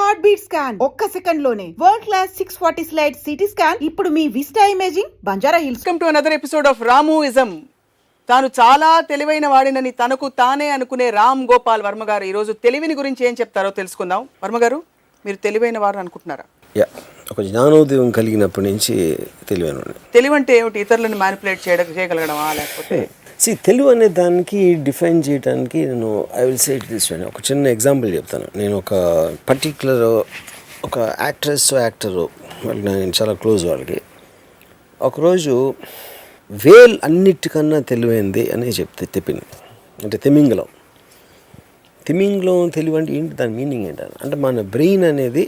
Heart beat scan ఒక్క second లోనే world class 640 slice CT scan ఇప్పుడు మీ Vista imaging Banjara Hills. Welcome to another episode of రాముయిజం. తాను చాలా తెలివైన వాడినని తనకు తానే అనుకునే రామ్ గోపాల్ వర్మ గారు ఈరోజు తెలివిని గురించి ఏం చెప్తారో తెలుసుకుందాం. వర్మ గారు, మీరు తెలివైన వారు అనుకుంటున్నారా? ఒక జ్ఞానోదయం కలిగినప్పటి నుంచి తెలివైన. తెలివి అంటే ఏమిటి? ఇతరులను మ్యానిపులేట్ చేయగలగడమా, లేకపోతే తెలుగు అనే దానికి డిఫైన్ చేయడానికి నేను I will say it this way. ఒక చిన్న ఎగ్జాంపుల్ చెప్తాను. నేను ఒక పర్టిక్యులర్ ఒక యాక్టరు వాళ్ళకి నేను చాలా క్లోజ్. వాళ్ళకి ఒకరోజు వేల్ అన్నిటికన్నా తెలివైంది అని చెప్పింది. అంటే తిమింగలం తెలివి అంటే ఏంటి, దాని మీనింగ్ ఏంటని అంటే మన బ్రెయిన్ అనేది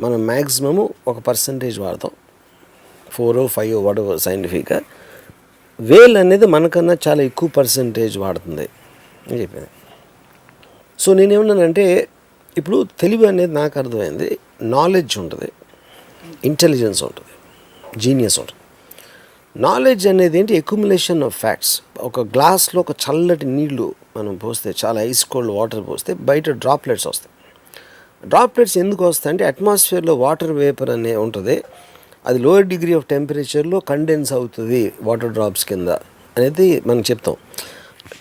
మనం మ్యాక్సిమము ఒక పర్సంటేజ్ వాడతాం, 4 or 5 వాడవ సైంటిఫిక్గా. వేల్ అనేది మనకన్నా చాలా ఎక్కువ పర్సంటేజ్ వాడుతుంది అని చెప్పింది. సో నేనేమన్నానంటే, ఇప్పుడు తెలివి అనేది నాకు అర్థమైంది, నాలెడ్జ్ ఉంటుంది, ఇంటెలిజెన్స్ ఉంటుంది, జీనియస్ ఉంటుంది. నాలెడ్జ్ అనేది ఏంటి, అక్యుములేషన్ ఆఫ్ ఫ్యాక్ట్స్. ఒక గ్లాస్లో ఒక చల్లటి నీళ్లు మనం పోస్తే, చాలా ఐస్ కోల్డ్ వాటర్ పోస్తే బయట డ్రాప్లెట్స్ వస్తాయి. డ్రాప్లెట్స్ ఎందుకు వస్తాయి అంటే అట్మాస్ఫియర్లో వాటర్ వేపర్ అనే ఉంటుంది, అది లోయర్ డిగ్రీ ఆఫ్ టెంపరేచర్లో కండెన్స్ అవుతుంది వాటర్ డ్రాప్స్ కింద అనేది మనం చెప్తాం.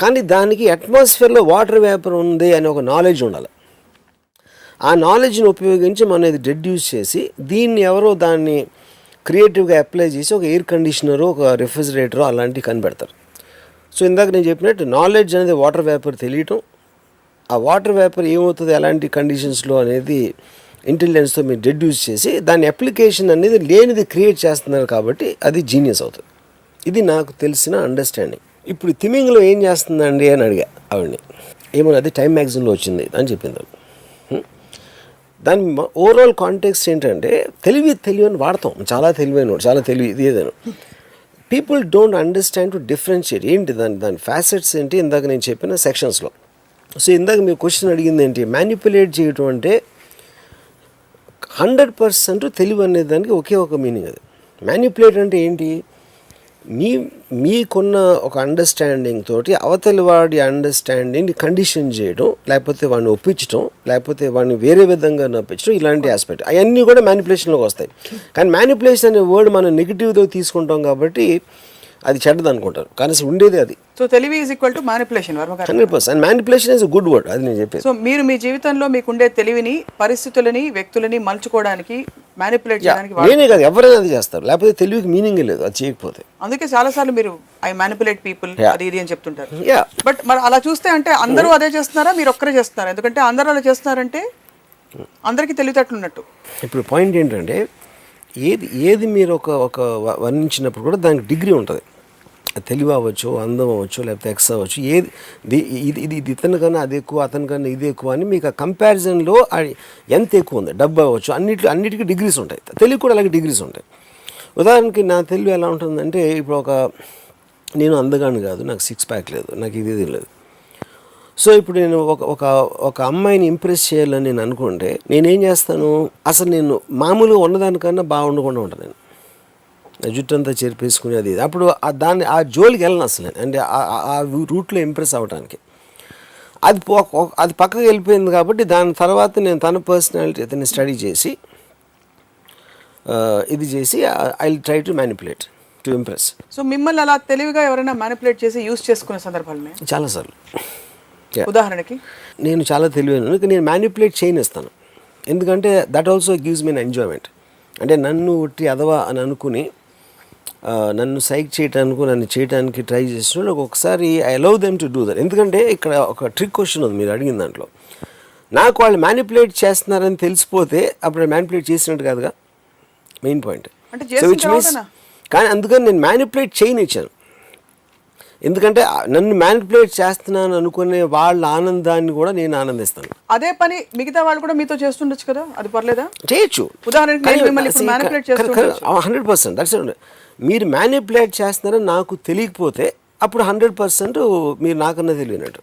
కానీ దానికి అట్మాస్ఫియర్లో వాటర్ వేపర్ ఉంది అని ఒక నాలెడ్జ్ ఉండాలి. ఆ నాలెడ్జ్ని ఉపయోగించి మనం ఇది డెడ్యూస్ చేసి దీన్ని ఎవరో దాన్ని క్రియేటివ్గా అప్లై చేసి ఒక ఎయిర్ కండిషనరు, ఒక రిఫ్రిజిరేటరు అలాంటివి కనిపెడతారు. సో ఇందాక నేను చెప్పినట్టు నాలెడ్జ్ అనేది వాటర్ వేపర్ తెలియటం, ఆ వాటర్ వేపర్ ఏమవుతుంది ఎలాంటి కండిషన్స్లో అనేది ఇంటెలిజెన్స్తో మీరు డెడ్యూస్ చేసి దాని అప్లికేషన్ అనేది లేనిది క్రియేట్ చేస్తున్నారు, కాబట్టి అది జీనియస్ అవుతుంది. ఇది నాకు తెలిసిన అండర్స్టాండింగ్. ఇప్పుడు తిమింగ్లో ఏం చేస్తుందండి అని అడిగా ఆవిడని. ఏమో అది టైమ్ మ్యాగజైన్లో వచ్చింది అని చెప్పింది. దాని ఓవరాల్ కాంటెక్స్ట్ ఏంటంటే, తెలివి అని వాడతాం, చాలా తెలివైన, చాలా తెలివి ఇది ఏదైనా. People don't understand to differentiate ఏంటి దాని ఫ్యాసెట్స్ ఏంటి, ఇందాక నేను చెప్పిన సెక్షన్స్లో. సో ఇందాక మీరు క్వశ్చన్ అడిగింది ఏంటి, మ్యానిపులేట్ చేయటం అంటే 100% తెలివి అనే దానికి ఒకే ఒక మీనింగ్. అది మ్యానిపులేట్ అంటే ఏంటి, మీకున్న ఒక అండర్స్టాండింగ్ తోటి అవతలి వాడి అండర్స్టాండింగ్ కండిషన్ చేయడం, లేకపోతే వాడిని ఒప్పించడం, లేకపోతే వాడిని వేరే విధంగా నొప్పించడం, ఇలాంటి ఆస్పెక్ట్ అవన్నీ కూడా మ్యానిపులేషన్లోకి వస్తాయి. కానీ మ్యానిపులేషన్ అనే వర్డ్ మనం నెగిటివ్తో తీసుకుంటాం కాబట్టి అది చెడ్డది అనుకుంటారు, కానీ ఉండేది అది. సో తెలివి is equal to manipulation. 100%. Manipulation is good word, అది నేను చెప్పేది. సో మీరు మీ జీవితంలో మీకుండే తెలివిని, పరిస్థితులని, వ్యక్తులని మలుచుకోవడానికి, మ్యానిపులేట్ చేయడానికి నేనే కాదు, ఎవరైనా అది చేస్తారు, లేకపోతే తెలివికి మీనింగ్ లేదు అది చేయకపోతే. అందుకే చాలా సార్లు మీరు ఐ మ్యానిపులేట్ పీపుల్ అది ఇది అని చెప్తుంటారు. బట్ మరి అలా చూస్తే అంటే అందరూ అదే చేస్తున్నారా, మీరు ఒక్కరే చేస్తున్నారా? ఎందుకంటే అందరూ అలా చేస్తున్నారంటే అందరికీ తెలివితేటలున్నట్టు. ఇప్పుడు పాయింట్ ఏంటంటే, ఏది మీరు ఒక వర్ణించినప్పుడు కూడా దానికి డిగ్రీ ఉంటుంది. తెలివి అవ్వచ్చు, అందం అవ్వచ్చు, లేకపోతే ఎక్స్ అవ్వచ్చు, ఇది ఇతనికన్నా అది ఎక్కువ, అతనికన్నా ఇది ఎక్కువ అని మీకు ఆ కంపారిజన్లో ఎంత ఎక్కువ ఉంది. డబ్బు అవ్వచ్చు, అన్నిటికీ డిగ్రీస్ ఉంటాయి. తెలివి కూడా అలాగే డిగ్రీస్ ఉంటాయి. ఉదాహరణకి నా తెలివి ఎలా ఉంటుందంటే, ఇప్పుడు నేను అందగాను కాదు, నాకు 6 pack లేదు, నాకు ఇది లేదు. సో ఇప్పుడు నేను ఒక అమ్మాయిని ఇంప్రెస్ చేయాలని నేను అనుకుంటే నేనేం చేస్తాను, అసలు నేను మామూలుగా ఉన్నదానికన్నా బాగుండకుండా ఉంటాను. నేను జుట్టు అంతా చేర్పేసుకుని అది అప్పుడు ఆ జోలికి వెళ్ళను అసలు. అంటే ఆ రూట్లో ఇంప్రెస్ అవ్వడానికి అది పక్కకు వెళ్ళిపోయింది. కాబట్టి దాని తర్వాత నేను తన పర్సనాలిటీ అతన్ని స్టడీ చేసి ఇది చేసి I will try to manipulate to impress. So మిమ్మల్ని అలా తెలివిగా ఎవరైనా మ్యానిపులేట్ చేసి యూజ్ చేసుకునే సందర్భాలు చాలాసార్లు. ఉదాహరణకి నేను చాలా తెలివైన, నేను మ్యానిపులేట్ చేయనిస్తాను. ఎందుకంటే that also gives me enjoyment. అంటే నన్ను ఉట్టి అదవా అని అనుకుని నన్ను సైక్ చేయటానికి, నన్ను చేయడానికి ట్రై చేసిన ఒకసారి I allow them to do that. ఎందుకంటే ఇక్కడ ఒక ట్రిక్ క్వశ్చన్ ఉంది మీరు అడిగిన దాంట్లో. నాకు వాళ్ళు మ్యానిపులేట్ చేస్తున్నారని తెలిసిపోతే అప్పుడు మ్యానిపులేట్ చేసినట్టు కాదుగా, మెయిన్ పాయింట్. కానీ అందుకని నేను మ్యానిపులేట్ చేయనిచ్చాను. ఎందుకంటే నన్ను మ్యానిపులేట్ చేస్తున్నాను అనుకునే వాళ్ళ ఆనందాన్ని కూడా నేను ఆనందిస్తాను. అదే పని మిగతా వాళ్ళు కూడా మీతో చేస్తుండొచ్చు కదా, అది పర్లేదా? చేయొచ్చు. ఉదాహరణకి 100% దట్స్ మీరు మ్యానిపులేట్ చేస్తున్నారని నాకు తెలియకపోతే అప్పుడు 100% మీరు నాకన్నా తెలియనట్టు.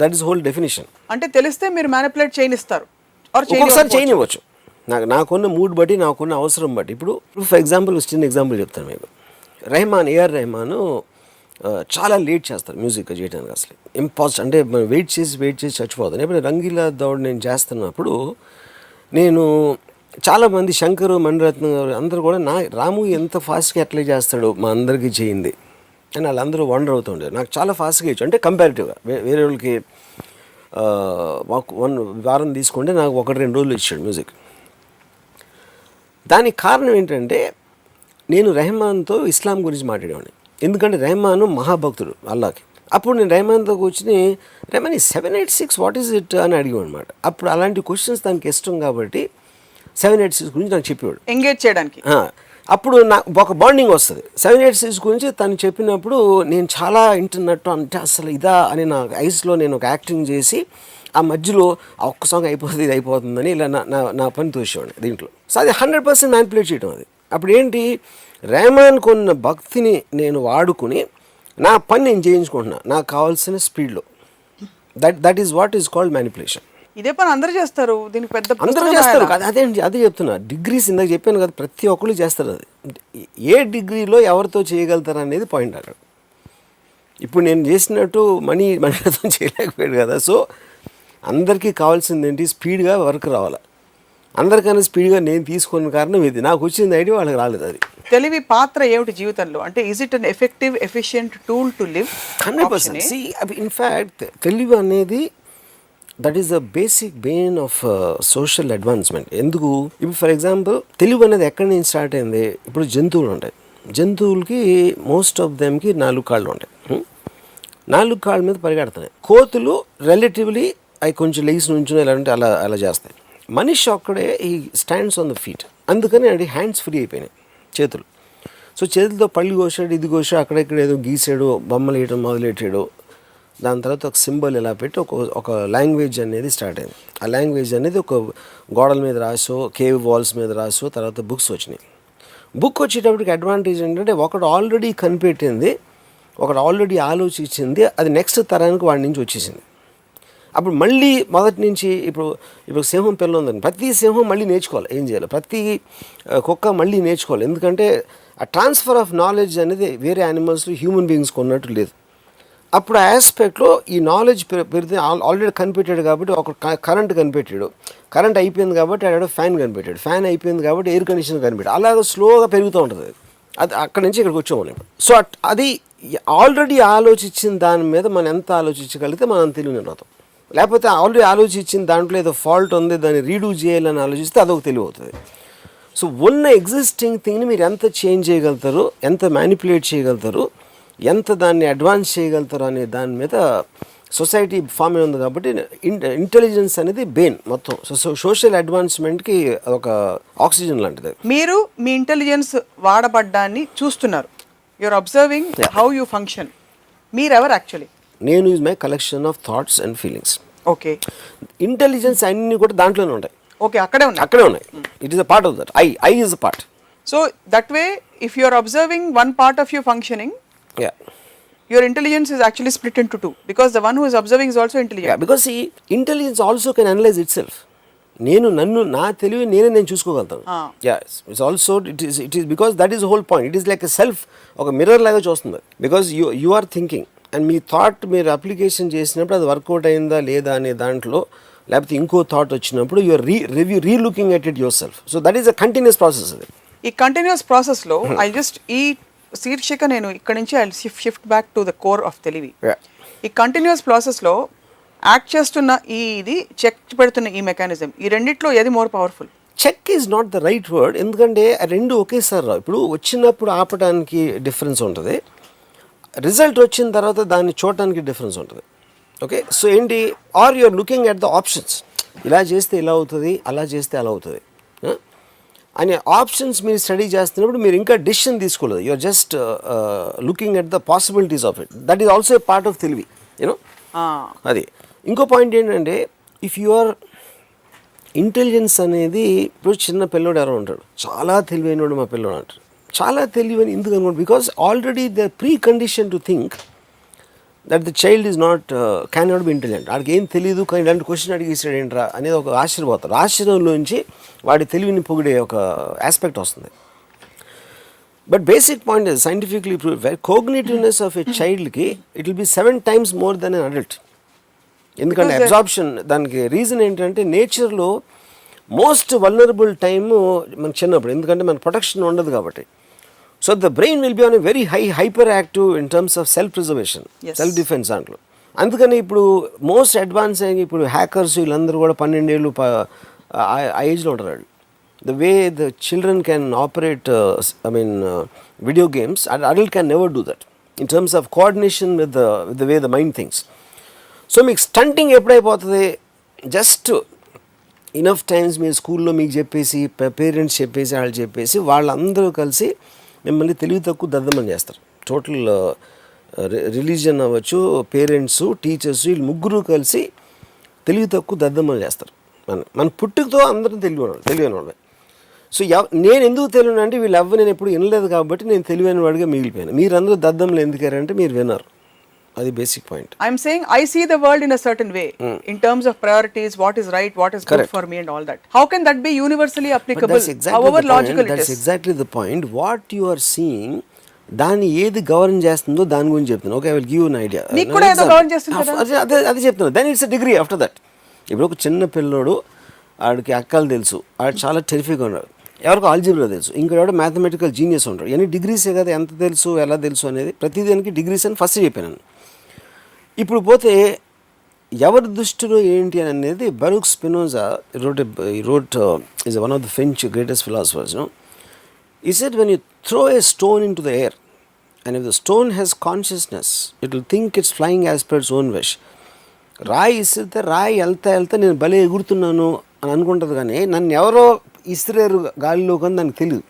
That is whole definition. అంటే తెలిస్తే మీరు మ్యానిపులేట్ చేయనిస్తారు, ఒక్కొక్కసారి చేయనివ్వచ్చు. నాకున్న మూడ్ బట్టి, నాకున్న అవసరం బట్టి. ఇప్పుడు ఫర్ ఎగ్జాంపుల్ చిన్న ఎగ్జాంపుల్ చెప్తాను మీకు. ఏఆర్ రెహమాన్ చాలా లేట్ చేస్తారు మ్యూజిక్ చేయడానికి. అసలు ఇంపాసిబుల్. అంటే మనం వెయిట్ చేసి చచ్చిపోతాను. ఎప్పుడు రంగీలా దౌడ్ నేను చేస్తున్నప్పుడు నేను చాలామంది శంకరు మణిరత్నం గారు అందరూ కూడా రాము ఎంత ఫాస్ట్గా ఎట్లా చేస్తాడు మా అందరికీ చేయింది అని వాళ్ళందరూ వండర్ అవుతుండేది. నాకు చాలా ఫాస్ట్గా ఇచ్చు అంటే కంపారిటివ్గా వేరే వాళ్ళకి మాకు వారం తీసుకుంటే నాకు 1-2 రోజులు ఇచ్చాడు మ్యూజిక్. దానికి కారణం ఏంటంటే నేను రెహమాన్తో ఇస్లాం గురించి మాట్లాడేవాడిని. ఎందుకంటే రెహమాన్ మహాభక్తుడు అల్లాకి. అప్పుడు నేను రెహమాన్తో కూర్చుని రెహమాన్ 786 వాట్ ఈజ్ ఇట్ అని అడిగాను అనమాట. అప్పుడు అలాంటి క్వశ్చన్స్ దానికి ఇష్టం కాబట్టి 786 గురించి నాకు చెప్పేవాడు ఎంగేజ్ చేయడానికి. అప్పుడు నాకు ఒక బాండింగ్ వస్తుంది. 786 గురించి తను చెప్పినప్పుడు నేను చాలా వింటున్నట్టు అంటే అసలు ఇదా అని నా ఐస్లో నేను ఒక యాక్టింగ్ చేసి ఆ మధ్యలో ఆ ఒక్క సాంగ్ అయిపోతుంది ఇది అయిపోతుందని ఇలా నా పని తోసేవాడిని దీంట్లో. సో అది 100% మ్యానిపులేట్ చేయడం అది. అప్పుడు ఏంటి రెహమాన్కు ఉన్న భక్తిని నేను వాడుకుని నా పని నేను చేయించుకుంటున్నా నాకు కావాల్సిన స్పీడ్లో. That is what is called manipulation. ఇదే పని అందరూ చేస్తారు, దీనికి పెద్ద అందరూ చేస్తారు కదా. అదే చెప్తున్నా. డిగ్రీస్ ఇందాక చెప్పాను కదా, ప్రతి ఒక్కరు చేస్తారు. అది ఏ డిగ్రీలో ఎవరితో చేయగలుగుతారు అనేది పాయింట్ అక్కడ. ఇప్పుడు నేను చేసినట్టు మనీతో చేయలేకపోయాడు కదా. సో అందరికీ కావాల్సింది ఏంటి, స్పీడ్గా వర్క్ రావాలి. అందరికన్నా స్పీడ్గా నేను తీసుకున్న కారణం ఇది. నాకు వచ్చింది ఐడియా వాళ్ళకి రాలేదు. అది తెలివి పాత్ర ఏమిటి జీవితంలో అంటే is it an effective efficient tool to live? 100%. See, in fact తెలివి అనేది that is the basic Bain of social advancement. ఎందుకు ఇప్పుడు ఫర్ ఎగ్జాంపుల్ తెలివి అనేది ఎక్కడి నుంచి స్టార్ట్ అయింది. ఇప్పుడు జంతువులు ఉంటాయి. జంతువులకి మోస్ట్ ఆఫ్ దెమ్కి 4 కాళ్ళు ఉంటాయి. 4 కాళ్ళ మీద పరిగెడుతున్నాయి. కోతులు రిలేటివ్లీ అవి కొంచెం లెగ్స్ నుంచి ఎలా అంటే అలా చేస్తాయి. మనిషి ఒక్కడే ఈ స్టాండ్స్ ఆన్ ద ఫీట్. అందుకని అది హ్యాండ్స్ ఫ్రీ అయిపోయినాయి, చేతులు. సో చేతులతో పళ్ళు కోసాడు, ఇది కోసాడు, అక్కడెక్కడ ఏదో గీసాడు, బొమ్మలు వేయడం మొదలెట్టాడు. దాని తర్వాత ఒక సింబల్ ఇలా పెట్టి ఒక లాంగ్వేజ్ అనేది స్టార్ట్ అయింది. ఆ లాంగ్వేజ్ అనేది ఒక గోడల మీద రాసో, కేవ్ వాల్స్ మీద రాసో, తర్వాత బుక్స్ వచ్చినాయి. బుక్ వచ్చేటప్పటికి అడ్వాంటేజ్ ఏంటంటే ఒకడు ఆల్రెడీ కనిపెట్టింది, ఒకడు ఆల్రెడీ ఆలోచించింది, అది నెక్స్ట్ తరానికి వాడి నుంచి వచ్చేసింది. అప్పుడు మళ్ళీ మొదటి నుంచి ఇప్పుడు సింహం పిల్ల ఉందని ప్రతి సింహం మళ్ళీ నేర్చుకోవాలి ఏం చేయాలి, ప్రతి కుక్క మళ్ళీ నేర్చుకోవాలి. ఎందుకంటే ఆ ట్రాన్స్ఫర్ ఆఫ్ నాలెడ్జ్ అనేది వేరే యానిమల్స్లో హ్యూమన్ బీయింగ్స్కి ఉన్నట్టు లేదు. అప్పుడు ఆ ఆస్పెక్ట్లో ఈ నాలెడ్జ్ పెరిగితే ఆల్రెడీ కనిపెట్టాడు కాబట్టి ఒక కరెంట్ కనిపెట్టాడు, కరెంట్ అయిపోయింది కాబట్టి ఆడ ఫ్యాన్ కనిపెట్టాడు, ఫ్యాన్ అయిపోయింది కాబట్టి ఎయిర్ కండిషనర్ కనిపెట్టాడు. అలాగే స్లోగా పెరుగుతూ ఉంటుంది. అది అక్కడి నుంచి ఇక్కడికి వచ్చాము. సో అది ఆల్రెడీ ఆలోచించిన దాని మీద మనం ఎంత ఆలోచించగలిగితే మనం తెలివిని అవుతాం. లేకపోతే ఆల్రెడీ ఆలోచించిన దాంట్లో ఏదో ఫాల్ట్ ఉంది, దాన్ని రీడూ చేయాలని ఆలోచిస్తే అదొక తెలివి అవుతుంది. సో ఉన్న ఎగ్జిస్టింగ్ థింగ్ని మీరు ఎంత చేంజ్ చేయగలుగుతారు, ఎంత మ్యానిపులేట్ చేయగలుగుతారు, ఎంత దాన్ని అడ్వాన్స్ చేయగలుగుతారు అనే దాని మీద సొసైటీ ఫామ్ అయి ఉంది. కాబట్టి ఇంటెలిజెన్స్ అనేది బెయిన్ మొత్తం. సో సోషల్ అడ్వాన్స్మెంట్కి ఒక ఆక్సిజన్ లాంటిది. మీరు మీ ఇంటెలిజెన్స్ వాడబడ్డాన్ని చూస్తున్నారు. You're observing how you function. మీరెవరు యాక్చువల్లీ? నేను is my collection of thoughts and feelings. Okay. Intelligence అన్నీ కూడా దాంట్లోనే ఉంటాయి. ఓకే, అక్కడే ఉన్నాయి. It is a part of that. I is a part. So that way if you are observing one part of your functioning, your intelligence is actually split into two because the one who is observing is also intelligent. Yeah, because see, intelligence also can analyze itself. నా తెలివి నేను చూసుకోగలుగుతాను. It's also it is because that is whole point. It is like a self, ఒక mirror లాగా చూస్తుంది. Because you are thinking and మీ thought మీరు application చేసినప్పుడు అది వర్కౌట్ అయిందా లేదా అనే దాంట్లో, లేకపోతే ఇంకో థాట్ వచ్చినప్పుడు you're relooking at it yourself. So that is a continuous process. అది ఈ కంటిన్యూస్ ప్రాసెస్లో ఐ జస్ట్ ఈ శీర్షిక నేను ఇక్కడ నుంచి I shift back to the core of తెలివి. ఈ కంటిన్యూస్ ప్రాసెస్లో యాక్ట్ చేస్తున్న ఇది చెక్ పెడుతున్న ఈ మెకానిజం, ఈ రెండిట్లో ఏది more powerful? Check is not the right word. ఎందుకంటే రెండు ఒకేసారి రావు. ఇప్పుడు వచ్చినప్పుడు ఆపడానికి డిఫరెన్స్ ఉంటుంది, రిజల్ట్ వచ్చిన తర్వాత దాన్ని చూడటానికి డిఫరెన్స్ ఉంటుంది. ఓకే, సో ఏంటి, are you're looking at the options. ఇలా చేస్తే ఇలా అవుతుంది, అలా చేస్తే అలా అవుతుంది అనే ఆప్షన్స్ మీరు స్టడీ చేస్తున్నప్పుడు మీరు ఇంకా డిసిషన్ తీసుకోలేదు. You're just looking at the possibilities of it. That is also a part of తెలివి, యూనో. అది ఇంకో పాయింట్ ఏంటంటే, ఇఫ్ యూఆర్ ఇంటెలిజెన్స్ అనేది, ఇప్పుడు చిన్న పిల్లోడు ఎవరో ఉంటాడు, చాలా తెలివైనవాడు మా పిల్లోడు అంటారు. చాలా తెలివైన ఎందుకు అనుకోండి, because already the pre condition to think that the child is not can not be intelligent. వాడికి ఏం తెలియదు కానీ ఇలాంటి క్వశ్చన్ అడిగేసాడు ఏంట్రా అనేది ఒక ఆశ్చర్యపోతారు. ఆశ్చర్యంలోంచి వాడి తెలివిని పొగిడే ఒక ఆస్పెక్ట్ వస్తుంది. But basic point is scientifically proved, cognitiveness of a చైల్డ్కి it will be 7 times more than an adult. ఎందుకంటే అబ్జార్ప్షన్, దానికి రీజన్ ఏంటంటే నేచర్లో మోస్ట్ వల్నరబుల్ టైము మనకు చిన్నప్పుడు, ఎందుకంటే మన ప్రొటెక్షన్ ఉండదు కాబట్టి. So the brain will be on a very hyper active in terms of self preservation, self defence దాంట్లో. అందుకని ఇప్పుడు మోస్ట్ అడ్వాన్స్ అయ్యి ఇప్పుడు హ్యాకర్స్ వీళ్ళందరూ కూడా 12 ఏళ్ళు ఆ ఏజ్లో ఉంటారు వాళ్ళు. The way the children can operate video games, adult can never do that in terms of coordination with the way the mind thinks. So మీకు స్టంటింగ్ ఎప్పుడైపోతుంది, జస్ట్ ఇనఫ్ టైమ్స్ మీరు స్కూల్లో మీకు చెప్పేసి పేరెంట్స్ చెప్పేసి వాళ్ళు చెప్పేసి వాళ్ళందరూ కలిసి మిమ్మల్ని తెలివి తక్కువ దద్దమని చేస్తారు. టోటల్ రిలీజన్ అవ్వచ్చు, పేరెంట్స్, టీచర్స్, వీళ్ళు ముగ్గురు కలిసి తెలివి తక్కువ దద్దమని చేస్తారు. మన పుట్టుకతో అందరం తెలివైన వాళ్ళే. సో నేను ఎందుకు తెలియను అంటే వీళ్ళు నేను ఎప్పుడు వినలేదు కాబట్టి నేను తెలివైన వాడిగా మిగిలిపోయాను. మీరందరూ దద్దంలో ఎందుకారంటే మీరు విన్నారు. అది basic point. I'm saying I see the world in a certain way in terms of priorities, what is right, what is good for me and all that. How can that be universally applicable, however logical it is? That's exactly the point. What you are seeing, దాన్ని ఏది govern చేస్తుందో దాని గురించి చెప్తున్నాను. Okay, I will give you an idea. నీకు కూడా ఏదో govern చేస్తుంది కదా. అదే చెప్తున్నాను. Then it's a degree after that. ఇప్పుడు ఒక చిన్న పిల్లోడు, ఆడికి అక్కలు తెలుసు, ఆడు చాలా టెరిఫిక్గా ఉన్నాడు, ఎవరికి ఆల్జీబ్రా తెలుసు, ఇంకోటి మ్యాథమెటికల్ జీనియస్ ఉంటాడు. ఇవన్నీ డిగ్రీసే కదా, ఎంత తెలుసు ఎలా తెలుసు అనేది ప్రతిదానికి డిగ్రీస్ అని ఫస్ట్ చెప్పాను. ఇప్పుడు పోతే ఎవరి దృష్టిలో ఏంటి అని అనేది బరూక్ Spinoza wrote is one of the French greatest philosophers. He said when you throw a stone into the air and if the stone has consciousness, it will think it's flying as per its own wish. రాయి ఇసిరితే రాయి వెళ్తా నేను భలే ఎగురుతున్నాను అని అనుకుంటుంది, కానీ నన్ను ఎవరో ఇసిరేరు గాలిలో కానీ దానికి తెలియదు.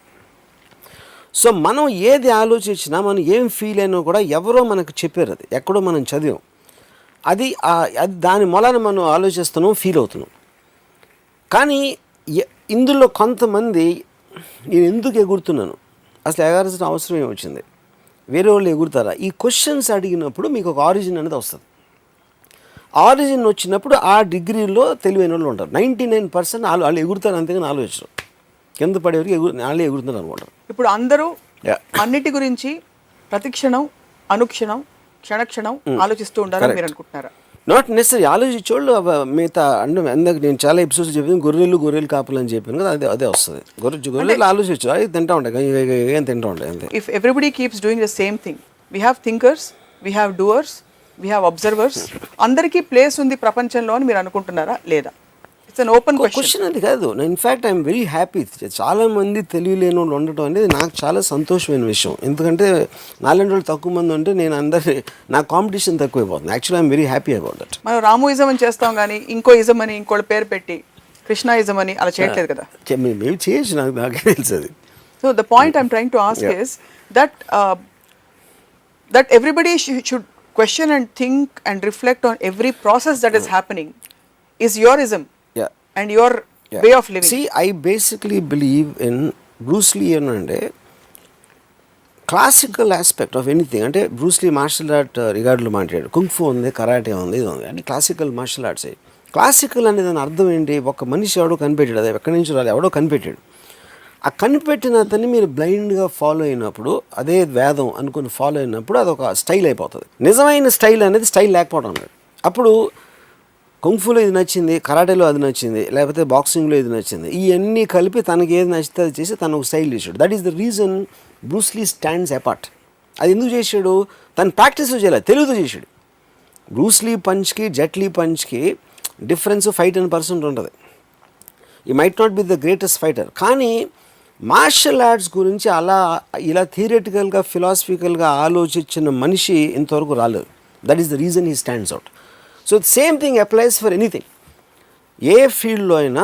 సో మనం ఏది ఆలోచించినా, మనం ఏం ఫీల్ అయినా కూడా ఎవరో మనకు చెప్పారు, అది ఎక్కడో మనం చదివాం, అది దాని మూలాన మనం ఆలోచిస్తున్నాం, ఫీల్ అవుతున్నాం. కానీ ఇందులో కొంతమంది నేను ఎందుకు ఎగురుతున్నాను, అసలు ఎగరాల్సిన అవసరం ఏమొచ్చింది, వేరే వాళ్ళు ఎగురుతారా, ఈ క్వశ్చన్స్ అడిగినప్పుడు మీకు ఒక ఆరిజిన్ అనేది వస్తుంది. ఆరిజిన్ వచ్చినప్పుడు ఆ డిగ్రీలో తెలివైన వాళ్ళు ఉంటారు. 99% వాళ్ళు ఎగురుతారు, అంతేగాని ఆలోచించరు. కింద పడేవరికి వాళ్ళే ఎగురుతున్నారు అనుకుంటారు. ఇప్పుడు అందరూ అన్నిటి గురించి ప్రతిక్షణం, అనుక్షణం, క్షణక్షణం ఆలోచిస్తూ ఉండాలని మీరు అనుకుంటున్నారా? Not necessary. ఆలోచించేవాళ్ళు మిగతా అంటే అందరికి నేను చాలా ఎపిసోడ్స్ చెప్పాను, గొర్రెలు కాపులు అని చెప్పాను కదా, అదే వస్తుంది. గొర్రెలు ఆలోచించు, అది తింటా ఉంటాయి, ఏం తింటా ఉంటాయి అంతే. If everybody keeps doing the same thing, we have thinkers, we have doers, we have observers, అందరికీ ప్లేస్ ఉంది ప్రపంచంలో అని మీరు అనుకుంటున్నారా లేదా? It's an open question. అది కాదు, ఇన్ఫ్యాక్ట్ ఐఎమ్ వెరీ హ్యాపీ. చాలామంది తెలియలేని వాళ్ళు ఉండటం అనేది నాకు చాలా సంతోషమైన విషయం. ఎందుకంటే నాలుగు రోజులు తక్కువ మంది ఉంటే నేను నా కాంపిటీషన్ తక్కువైపోతుంది. Actually I'm very happy about that. మనం రాముయిజం అని చేస్తాం కానీ ఇంకో ఇజం అని ఇంకోటి పేరు పెట్టి కృష్ణాయిజం అని అలా చేయట్లేదు కదా. మేము చేయొచ్చు, నాకే తెలుసు అది. So the point I'm trying to ask is that everybody should question and think and reflect on every process that is happening is your ism and your way of living. See, I basically believe in Bruce Lee and classical aspect of anything. Ante Bruce Lee martial art regardlo maantadu, kung fu undi, karate undi, idu undi, and classical martial arts. Classical ane dani ardham enti, oka manishi evado కనిపెట్టాడు, అది ఎక్కడి నుంచి రాలేదు, ఎవడో కనిపెట్టాడు. ఆ కనిపెట్టిన అతన్ని మీరు బ్లైండ్గా ఫాలో అయినప్పుడు, అదే వేదం అనుకుని ఫాలో అయినప్పుడు అది ఒక స్టైల్ అయిపోతుంది. నిజమైన స్టైల్ అనేది స్టైల్ లేకపోవడం అన్నాడు. అప్పుడు కుంఫులో ఇది నచ్చింది, కరాటేలో అది నచ్చింది, లేకపోతే బాక్సింగ్లో ఇది నచ్చింది, ఇవన్నీ కలిపి తనకి ఏది నచ్చితే అది చేసి తను ఒక స్టైల్ చేశాడు. That is the reason Bruce Lee stands apart. అది ఎందుకు చేశాడు, తను ప్రాక్టీస్ చేయలేదు, తెలుగుతో చేశాడు. బ్రూస్ లీ పంచ్కి జెట్ లీ పంచ్కి డిఫరెన్స్ 5-10% ఉంటుంది. He might not be the greatest fighter, కానీ మార్షల్ ఆర్ట్స్ గురించి ఇలా థియరిటికల్గా, ఫిలాసఫికల్గా ఆలోచించిన మనిషి ఇంతవరకు రాలేదు. That is the reason he stands out. So same thing applies for anything. ఏ ఫీల్డ్లో అయినా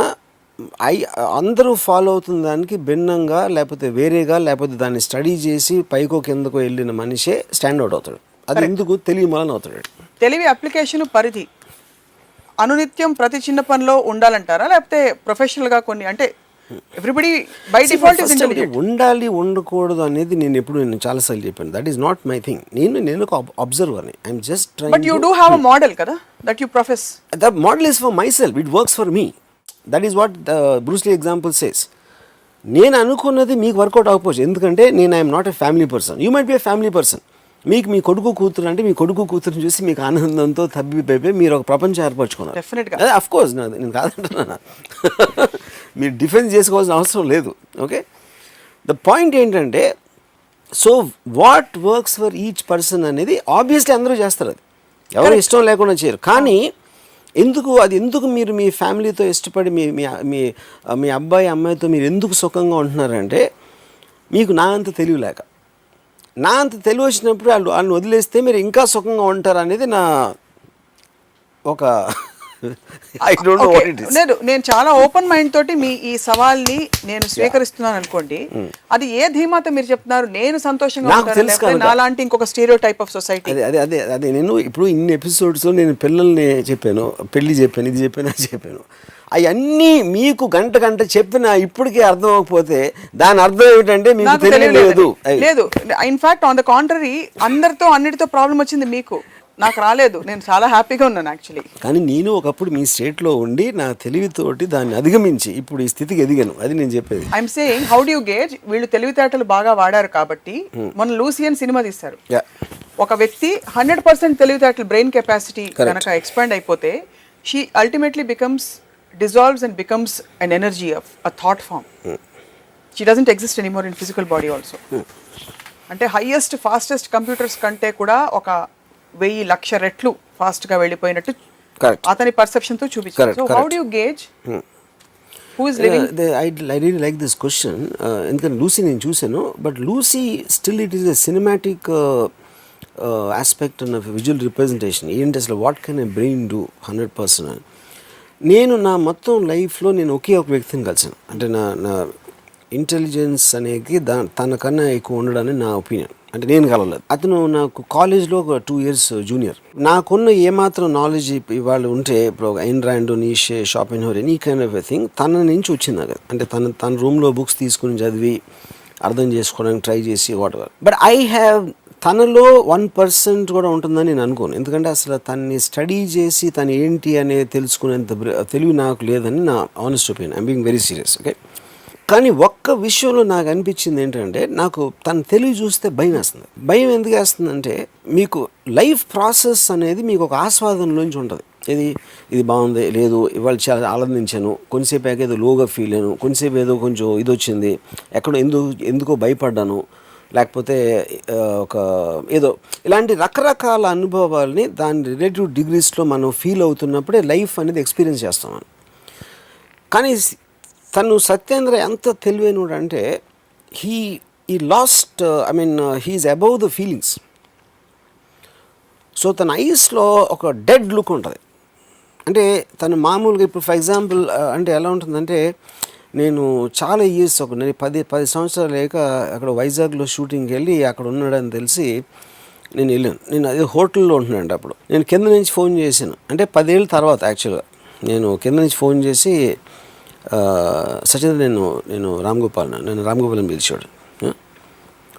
అందరూ ఫాలో అవుతున్న దానికి భిన్నంగా, లేకపోతే వేరేగా, లేకపోతే దాన్ని స్టడీ చేసి పైకో కిందకో వెళ్ళిన మనిషే స్టాండ్ అవుట్ అవుతాడు. అది ఎందుకు తెలియమలని అవుతాడు. తెలివి అప్లికేషన్ పరిధి అనునిత్యం ప్రతి చిన్న పనిలో ఉండాలంటారా, లేకపోతే ప్రొఫెషనల్గా కొన్ని, అంటే everybody by default is intelligent ఉండాలి ఉండకూడదు అనేది నేను చాలాసార్లు చెప్పాను. That is not my thing. నేను ఒక అబ్జర్వర్ని. I'm just trying. But you do have a model కదా that you profess. The model is for myself, it works for me. That is what Bruce Lee example says. నేను అనుకున్నది మీకు work out అవ్వకపోవచ్చు, ఎందుకంటే నేను I'm not a family person. You might be a family person. మీకు మీ కొడుకు కూతురు అంటే మీ కొడుకు కూతురుని చూసి మీకు ఆనందంతో తబ్బిపోయి మీరు ఒక ప్రపంచం ఏర్పరచుకున్నారు. డెఫినెట్గా, అఫ్ కోర్స్ నేను కాదంటున్నాను. మీరు డిఫెన్స్ చేసుకోవాల్సిన అవసరం లేదు. ఓకే, ద పాయింట్ ఏంటంటే, so what works for each person అనేది ఆబ్వియస్లీ అందరూ చేస్తారు, అది ఎవరు ఇష్టం లేకుండా చేయరు. కానీ ఎందుకు మీరు మీ ఫ్యామిలీతో ఇష్టపడి మీ అబ్బాయి అమ్మాయితో మీరు ఎందుకు సుఖంగా ఉంటున్నారంటే, మీకు నా అంత తెలియలేక. నా అంత తెలివి వచ్చినప్పుడు వాళ్ళని వదిలేస్తే మీరు ఇంకా సుఖంగా ఉంటారు అనేది నా ఒక I don't know what it is. నేను చాలా ఓపెన్ మైండ్ తోటి మీ ఈ సవాల్ని నేను స్వీకరిస్తున్నాను అనుకోండి. అది ఏ ధీమాతో మీరు చెప్తున్నారు? నేను సంతోషంగా ఉంటాను, నాలాంటి ఇంకొక స్టీరియో టైప్ ఆఫ్ సొసైటీ. అదే నేను ఇప్పుడు ఇన్ని ఎపిసోడ్స్ నేను పిల్లల్ని చెప్పాను, పెళ్లి చెప్పాను, ఇది చెప్పాను, అది చెప్పాను. అవన్నీ మీకు గంట చెప్పినా ఇప్పటికే అర్థం అవ్వకపోతే దాని అర్థం ఏమిటంటే మీకు తెలియలేదు. లేదు, ఇన్ఫాక్ట్ ఆన్ ద కాంట్రరీ, అందరితో అన్నిటితో ప్రాబ్లం వచ్చింది మీకు, నాకు రాలేదు. నేను చాలా హ్యాపీగా ఉన్నాను యాక్చువల్లీ. కానీ నేను ఒకప్పుడు మీ స్టేట్లో ఉండి నా తెలివితోటి దాన్ని అధిగమించి ఇప్పుడు ఈ స్థితికి ఎదిగాను, అది నేను చెప్పేది. I'm saying, how do you gauge? వీళ్ళు తెలివితేటలు బాగా వాడారు కాబట్టి మన లూసియన్ సినిమా తీస్తారు. ఒక వ్యక్తి 100% తెలివితేటలు, బ్రెయిన్ కెపాసిటీ కనుక ఎక్స్పాండ్ అయిపోతే, she ultimately becomes dissolves and becomes an energy of a thought form. She doesn't exist anymore in physical body also. అంటే హైయెస్ట్ ఫాస్టెస్ట్ కంప్యూటర్స్ కంటే కూడా ఒక 1000,00,000 రెట్లు ఫాస్ట్ గా వెళ్ళిపోయినట్టు అతని పర్సెప్షన్ తో చూపించారు. So how do you gauge who is living? I really like this question. ఎందుకంటే లూసీ నేను చూసాను, but Lucy still it is a cinematic aspect of visual representation. ఏంటి అసలు what can a brain do 100%. నేను నా మొత్తం లైఫ్లో నేను ఒకే ఒక వ్యక్తిని కలిసాను. అంటే నా ఇంటెలిజెన్స్ అనేది తనకన్నా ఎక్కువ ఉండడని నా ఒపీనియన్. అంటే నేను కలవలేదు. అతను నాకు కాలేజ్లో ఒక 2 years జూనియర్. నాకున్న ఏమాత్రం నాలెడ్జ్ ఇవాళ ఉంటే, ఇప్పుడు Ayn Rand, Nietzsche, Schopenhauer, any kind of a thing తన నుంచి వచ్చింది నాకు. అంటే తన రూమ్లో బుక్స్ తీసుకుని చదివి అర్థం చేసుకోవడానికి ట్రై చేసి వాటెవర్. బట్ ఐ హ్యావ్ తనలో 1% కూడా ఉంటుందని నేను అనుకోను. ఎందుకంటే అసలు తన్ని స్టడీ చేసి తను ఏంటి అనేది తెలుసుకునేంత తెలివి నాకు లేదని నా honest opinion. I'm being very serious. Okay, కానీ ఒక్క విషయంలో నాకు అనిపించింది ఏంటంటే, నాకు తన తెలివి చూస్తే భయం వేస్తుంది. భయం ఎందుకు వేస్తుందంటే, మీకు లైఫ్ ప్రాసెస్ అనేది మీకు ఒక ఆస్వాదనలోంచి ఉంటుంది. ఇది బాగుంది, లేదు ఇవాళ చాలా ఆనందించాను, కొంచెంసేపు ఏదో లోగా ఫీల్ అయ్యాను, కొంచెంసేపు ఏదో కొంచెం ఇది వచ్చింది, ఎక్కడో ఎందుకో భయపడ్డాను, లేకపోతే ఒక ఏదో ఇలాంటి రకరకాల అనుభవాల్ని దాని రిలేటివ్ డిగ్రీస్లో మనం ఫీల్ అవుతున్నప్పుడే లైఫ్ అనేది ఎక్స్పీరియన్స్ చేస్తాం మనం. కానీ తను సత్యేంద్ర ఎంత తెలివైనడు అంటే, he lost he's above the feelings. So తన ఐస్లో ఒక డెడ్ లుక్ ఉంటుంది. అంటే తను మామూలుగా ఇప్పుడు ఫర్ ఎగ్జాంపుల్ అంటే ఎలా ఉంటుందంటే, నేను చాలా ఇయర్స్ నేను 10 సంవత్సరాలు లేక అక్కడ వైజాగ్లో షూటింగ్కి వెళ్ళి అక్కడ ఉన్నాడని తెలిసి నేను వెళ్ళాను. నేను అదే హోటల్లో ఉంటున్నాను. అప్పుడు నేను కింద నుంచి ఫోన్ చేశాను. అంటే 10 ఏళ్ళ తర్వాత యాక్చువల్గా నేను కింద నుంచి ఫోన్ చేసి, సచిన్ నేను రామ్ గోపాల్ అని పిలిచాడు,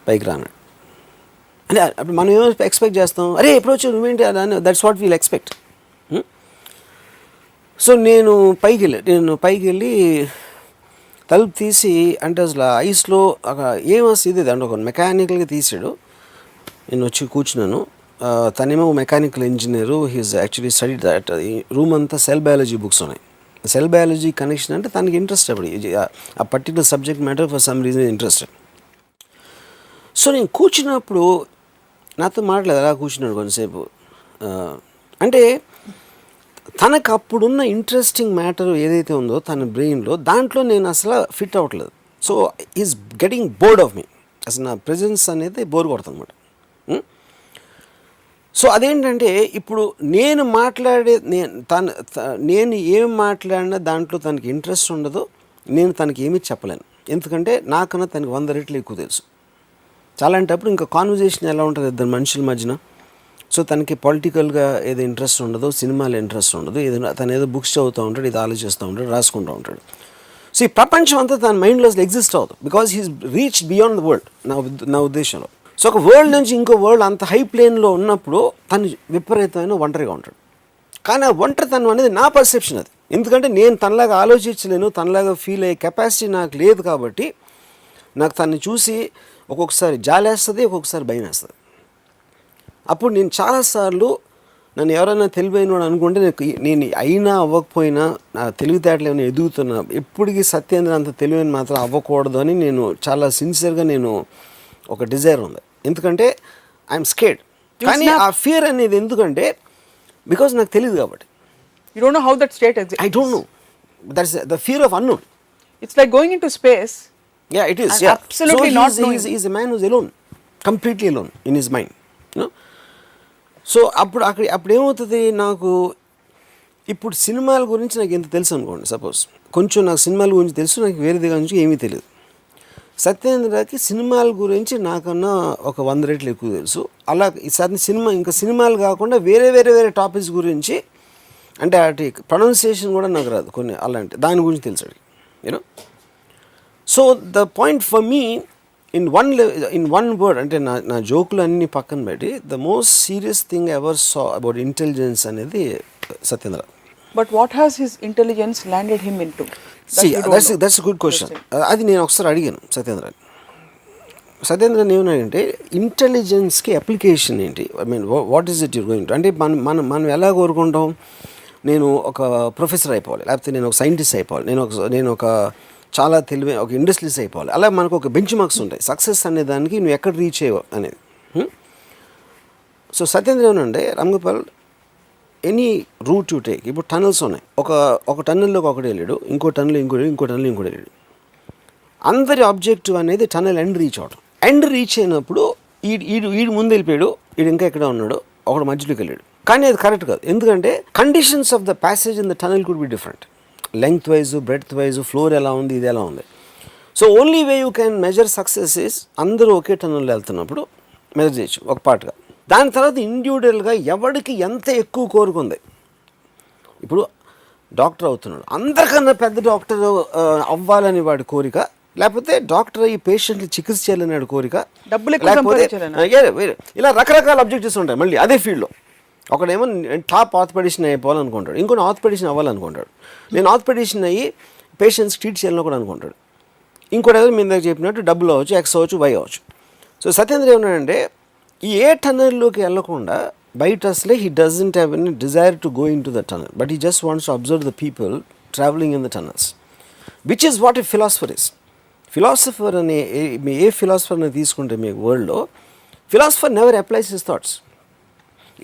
పైకి రాను అంటే. అప్పుడు మనం ఏమో ఎక్స్పెక్ట్ చేస్తాం, అరే ఎప్పుడు వచ్చి నువ్వేంటి అని, that's what wheel expect. So నేను పైకి వెళ్ళి తలుపు తీసి, అంటే అసలు ఐస్లో ఏమొస్తుంది అంటే ఒక మెకానికల్గా తీసాడు. నేను వచ్చి కూర్చున్నాను. తనేమో mechanical engineer. He's actually study that. ఈ రూమ్ అంతా సెల్ బయాలజీ బుక్స్ ఉన్నాయి. సెల్ బయాలజీ కనెక్షన్ అంటే తనకి ఇంట్రెస్ట్. అప్పుడు ఆ particular subject matter for some reason interested. So నేను కూర్చున్నప్పుడు నాతో మాట్లాడలేదు, అలా కూర్చున్నాడు కొంతసేపు. అంటే తనకు అప్పుడున్న ఇంట్రెస్టింగ్ మ్యాటర్ ఏదైతే ఉందో తన బ్రెయిన్లో, దాంట్లో నేను అసలు ఫిట్ అవ్వట్లేదు. So is getting bored of me. అసలు నా ప్రెజెన్స్ అనేది బోర్ కొడుతుంది అన్నమాట. సో అదేంటంటే, ఇప్పుడు నేను ఏం మాట్లాడినా దాంట్లో తనకి ఇంట్రెస్ట్ ఉండదు. నేను తనకి ఏమీ చెప్పలేను, ఎందుకంటే నాకన్నా తనకి 100 రెట్లు ఎక్కువ తెలుసు. చాలాంటప్పుడు ఇంకా కాన్వర్జేషన్ ఎలా ఉంటుంది ఇద్దరు మనుషుల మధ్యన. సో తనకి పొలిటికల్గా ఏదో ఇంట్రెస్ట్ ఉండదు, సినిమాలో ఇంట్రెస్ట్ ఉండదు, తను ఏదో బుక్స్ చదువుతూ ఉంటాడు, ఇది ఆలోచిస్తూ ఉంటాడు, రాసుకుంటూ ఉంటాడు. సో ఈ ప్రపంచం అంతా తన మైండ్లో ఎగ్జిస్ట్ అవుతుంది, because he's reach beyond the world నా ఉద్దేశంలో. సో ఒక వరల్డ్ నుంచి ఇంకో వరల్డ్ అంత హై ప్లేన్లో ఉన్నప్పుడు తను విపరీతమైన ఒంటరిగా ఉంటాడు. కానీ ఆ ఒంటరితనం అనేది నా పర్సెప్షన్ అది. ఎందుకంటే నేను తనలాగా ఆలోచించలేను, తనలాగా ఫీల్ అయ్యే కెపాసిటీ నాకు లేదు. కాబట్టి నాకు తనని చూసి ఒక్కొక్కసారి జాలేస్తుంది, ఒక్కొక్కసారి భయం వేస్తుంది. అప్పుడు నేను చాలాసార్లు నన్ను ఎవరైనా తెలివైనవాడు అనుకుంటే నేను అయినా అవ్వకపోయినా నా తెలివితేటలు ఏమైనా ఎదుగుతున్నా, ఎప్పటికీ సత్యేంద్ర అంత తెలివైన మాత్రం అవ్వకూడదు అని నేను చాలా సిన్సియర్గా నేను ఒక డిజైర్ ఉంది. ఎందుకంటే ఐఎమ్ స్కేర్డ్. కానీ ఆ ఫియర్ అనేది ఎందుకంటే బికాజ్ నాకు తెలియదు కాబట్టి. You don't know how that state exists. I don't know. That's the fear of unknown. It's like going into space. Yeah, it is. And Yeah, absolutely so not knowing. He's a man who's alone, completely alone in his mind. You know. So అప్పుడు ఏమవుతుంది, నాకు ఇప్పుడు సినిమాల గురించి నాకు ఎంత తెలుసు అనుకోండి, సపోజ్ కొంచెం నాకు సినిమాల గురించి తెలుసు, నాకు వేరే దగ్గర నుంచి ఏమీ తెలియదు. సత్యేంద్రకి సినిమాల గురించి నాకన్నా ఒక 100 రెట్లు ఎక్కువ తెలుసు. అలా ఈసారి సినిమాలు కాకుండా వేరే టాపిక్స్ గురించి, అంటే అటు ప్రొనౌన్సియేషన్ కూడా నాకు రాదు కొన్ని, అలాంటి దాని గురించి తెలుసు. You know. So the point for me in one word, అంటే నా జోకులు అన్నీ పక్కన పెట్టి, the most serious thing ever saw about intelligence అనేది Satyendra. But what has his intelligence landed him into? That's a good question. అది నేను ఒకసారి అడిగాను సత్యేంద్రని ఏమన్నాడంటే, ఇంటెలిజెన్స్కి అప్లికేషన్ ఏంటి, I mean what is it you're going to, అంటే మనం ఎలా కోరుకుంటాం, నేను ఒక ప్రొఫెసర్ అయిపోవాలి, లేకపోతే నేను ఒక సైంటిస్ట్ అయిపోవాలి, నేను ఒక చాలా తెలివైన ఒక ఇండస్ట్రీస్ అయిపోవాలి. అలా మనకు ఒక బెంచ్ మార్క్స్ ఉంటాయి సక్సెస్ అనే దానికి, నువ్వు ఎక్కడ రీచ్ అయ్యావు అనేది. సో సత్యేంద్ర ఏమనంటే, Ramgopal, any route you take, ఇప్పుడు టనల్స్ ఉన్నాయి, ఒక టన్నెల్లోకి ఒకటి వెళ్ళాడు, ఇంకో టన్నెల్ ఇంకోటి వెళ్ళాడు. అందరి ఆబ్జెక్టివ్ అనేది టనల్ ఎండ్ రీచ్ అవడం. ఎండ్ రీచ్ అయినప్పుడు ఈడు ముందు వెళ్ళిపోయాడు, ఈడు ఇంకా ఎక్కడ ఉన్నాడు, ఒకడు మధ్యలోకి వెళ్ళాడు. కానీ అది కరెక్ట్ కాదు, ఎందుకంటే conditions of the passage in the tunnel could be different, length wise, breadth wise, floor ఎలా ఉంది, ఇది ఎలా ఉంది. So only way you can measure success is అందరూ ఒకే టనల్లో వెళ్తున్నప్పుడు మెజర్ చేయొచ్చు ఒక పార్ట్గా. దాని తర్వాత ఇండివిజువల్గా ఎవరికి ఎంత ఎక్కువ కోరుకుంది. ఇప్పుడు డాక్టర్ అవుతున్నాడు, అందరికన్నా పెద్ద డాక్టర్ అవ్వాలని వాడి కోరిక, లేకపోతే డాక్టర్ అయ్యి పేషెంట్లు చికిత్స చేయాలని వాడి కోరిక, లేకపోతే ఇలా రకరకాల అబ్జెక్టివ్స్ ఉంటాయి. మళ్ళీ అదే ఫీల్డ్లో ఒకడేమో టాప్ ఆర్థోపెడిషన్ అయిపోవాలనుకుంటాడు, ఇంకొన్ని ఆర్థోపెడిషన్ అవ్వాలనుకుంటాడు, నేను ఆర్థోపెడిషన్ అయ్యి పేషెంట్స్ ట్రీట్ చేయాలని కూడా అనుకుంటాడు, ఇంకోటి ఏదో మీ దగ్గర చెప్పినట్టు డబ్బులు అవ్వచ్చు, ఎక్స్ అవ్వచ్చు, వై అవ్వచ్చు. సో సత్యేంద్ర ఏమన్నాడంటే, ఈ ఏ టనల్లోకి వెళ్ళకుండా బయట అసలే he doesn't have any desire to go in to the tunnel, but he just wants to observe the people travelling in the tunnels, which is what a philosopher is. Philosopher అనే ఏ ఫిలాసఫర్ని తీసుకుంటే మీ వరల్డ్లో, philosopher never applies his thoughts,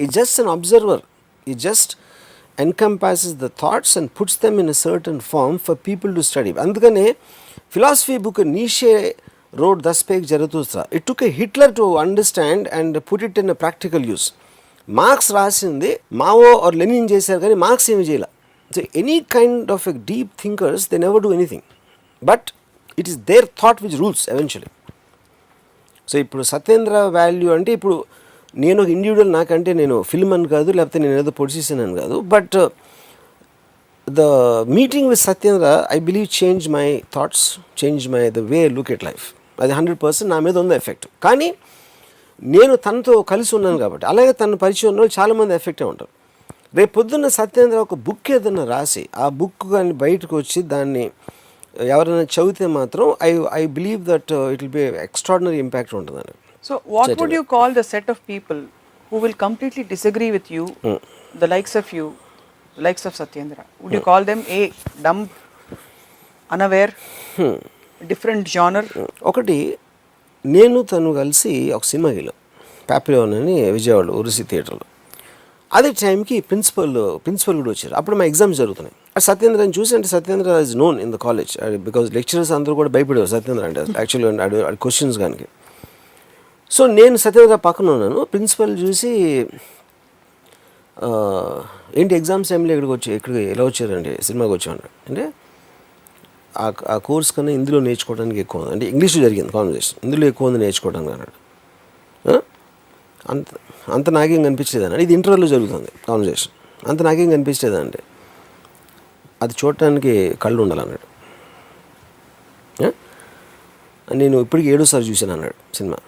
ఈ just an observer, ఈ just encompasses the thoughts and puts them in a certain form for people to study. అందుకనే philosophy book Nietzsche wrote thus spake Zarathustra. It took a Hitler to understand and put it in a practical use. Marx రాసింది Mao or Lenin చేశారు, కానీ Marx ఏమి చేయాల. So any kind of a deep thinkers they never do anything, but it is their thought which rules eventually. So ఇప్పుడు Satyendra value అంటే, ఇప్పుడు నేను ఒక ఇండివిజువల్, నాకంటే నేను ఫిల్మ్ అని కాదు, లేకపోతే నేను ఏదో పొజిషన్ అని కాదు, but the meeting with Satyendra I believe change my thoughts, change my the way look at life. అది 100% నా మీద ఉంది ఎఫెక్ట్. కానీ నేను తనతో కలిసి ఉన్నాను కాబట్టి, అలాగే తన పరిచయం ఉన్న వాళ్ళు చాలామంది ఎఫెక్ట్ అయి ఉంటారు. రేపు పొద్దున్న సత్యేంద్ర ఒక బుక్ ఏదైనా రాసి, ఆ బుక్ కానీ బయటకు వచ్చి దాన్ని ఎవరైనా చదివితే మాత్రం I believe that it will be extraordinary impact ఉంటుందని. So what would you call the set of people who will completely disagree with you, the likes of you, the likes of Satyendra? Would you call them A, dumb, unaware, different genre? ఒకటి, నేను తను కలిసి ఒక సినిమాకి వెళ్ళాం, ప్యాపిలోన్ అని విజయవాడలో ఉరుసి థియేటర్లో. అదే టైంకి ప్రిన్సిపల్ కూడా వచ్చారు. అప్పుడు మా ఎగ్జామ్స్ జరుగుతున్నాయి. సత్యేంద్రని చూసి, అంటే Satyendra is known in the college because lecturers అందరూ కూడా భయపడేవారు సత్యేంద్ర అంటే, యాక్చువల్లీ క్వశ్చన్స్ కానీ. సో నేను సత్యేంద్ర పక్కన ఉన్నాను. ప్రిన్సిపల్ చూసి, ఏంటి ఎగ్జామ్స్ టైంలో ఇక్కడికి ఎలా వచ్చారండి, సినిమాకి వచ్చాను అంటే, ఆ కోర్స్ కన్నా ఇందులో నేర్చుకోవడానికి ఎక్కువ ఉంది, అంటే ఇంగ్లీష్లో జరిగింది కాన్వర్సేషన్, ఇందులో ఎక్కువ ఉంది నేర్చుకోవడానికి అన్నాడు. అంత నాకేం కనిపించేదండి, ఇది ఇంటర్వ్యూలో జరుగుతుంది కాన్వర్సేషన్, అంత నాకేం కనిపించేదండి, అది చూడటానికి కళ్ళు ఉండాలన్నాడు. నేను ఇప్పటికి 7వ సారి చూశాను అన్నాడు సినిమా.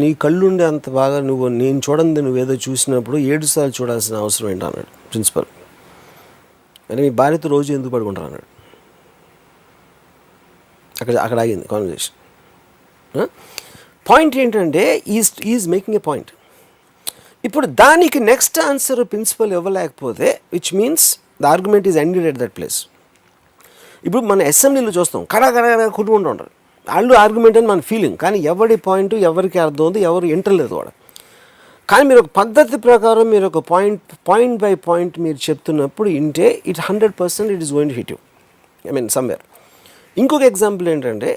నీ కళ్ళుండే అంత బాగా నేను చూడండి, నువ్వేదో చూసినప్పుడు 7 సార్లు చూడాల్సిన అవసరం ఏంటి అన్నాడు ప్రిన్సిపల్. అంటే మీ భార్యతో రోజు ఎందుకు పడుకుంటారు అన్నాడు. అక్కడ ఆగింది కాన్వర్సేషన్. పాయింట్ ఏంటంటే ఈజ్ మేకింగ్ ఏ పాయింట్. ఇప్పుడు దానికి నెక్స్ట్ ఆన్సర్ ప్రిన్సిపల్ ఇవ్వలేకపోతే which means the argument is ended at that place. ఇప్పుడు మన అసెంబ్లీలో చూస్తాం కడా కొట్టుకుంటూ ఉంటారు, వాళ్ళు ఆర్గ్యుమెంట్ అని మన ఫీలింగ్, కానీ ఎవరి పాయింట్ ఎవరికి అర్థం ఉంది, ఎవరు ఇంటర్లేదు వాడు. కానీ మీరు ఒక పద్ధతి ప్రకారం మీరు ఒక పాయింట్ బై పాయింట్ మీరు చెప్తున్నప్పుడు ఇంటే it 100% it is going to hit you, I mean somewhere. ఇంకొక ఎగ్జాంపుల్ ఏంటంటే,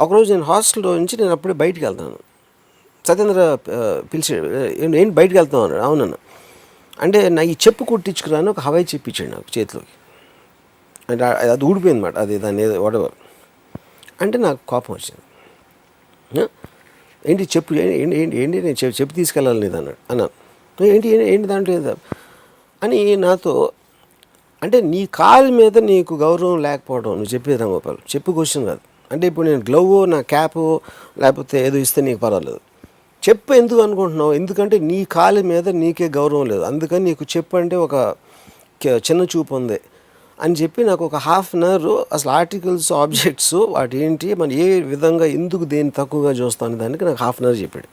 ఒకరోజు నేను హాస్టల్లో నుంచి నేను అప్పుడే బయటికి వెళ్తాను, సత్యేంద్ర పిలిచాడు, ఏంటి బయటికి వెళ్తాను అన్నాడు. అవునన్నా అంటే నా ఈ చెప్పు కుట్టించుకురాను ఒక హవాయి చెప్పు ఇచ్చాడు నాకు చేతిలోకి, అంటే అది ఊడిపోయింది అన్నమాట, అది దాన్ని వాడెవర్ అంటే నాకు కోపం వచ్చింది. ఏంటి చెప్పు ఏంటి ఏంటి ఏంటి నేను చెప్పు తీసుకెళ్ళాలి లేదు అన్నాను. ఏంటి ఏంటి దాంట్లో ఏదో అని నాతో అంటే నీ కాలు మీద నీకు గౌరవం లేకపోవడం నువ్వు చెప్పేది రాంగోపాల్, చెప్పు క్వశ్చన్ కాదు. అంటే ఇప్పుడు నేను గ్లవ్ నా క్యాపు లేకపోతే ఏదో ఇస్తే నీకు పర్వాలేదు, చెప్పు ఎందుకు అనుకుంటున్నావు, ఎందుకంటే నీ కాలు మీద నీకే గౌరవం లేదు, అందుకని నీకు చెప్పు అంటే ఒక చిన్న చూపు ఉంది అని చెప్పి నాకు ఒక ½ అన్ అవర్ అసలు ఆర్టికల్స్ ఆబ్జెక్ట్స్ వాటి ఏంటి మనం ఏ విధంగా ఎందుకు దేన్ని తక్కువగా చూస్తాను దానికి నాకు ½ అన్ అవర్ చెప్పాడు.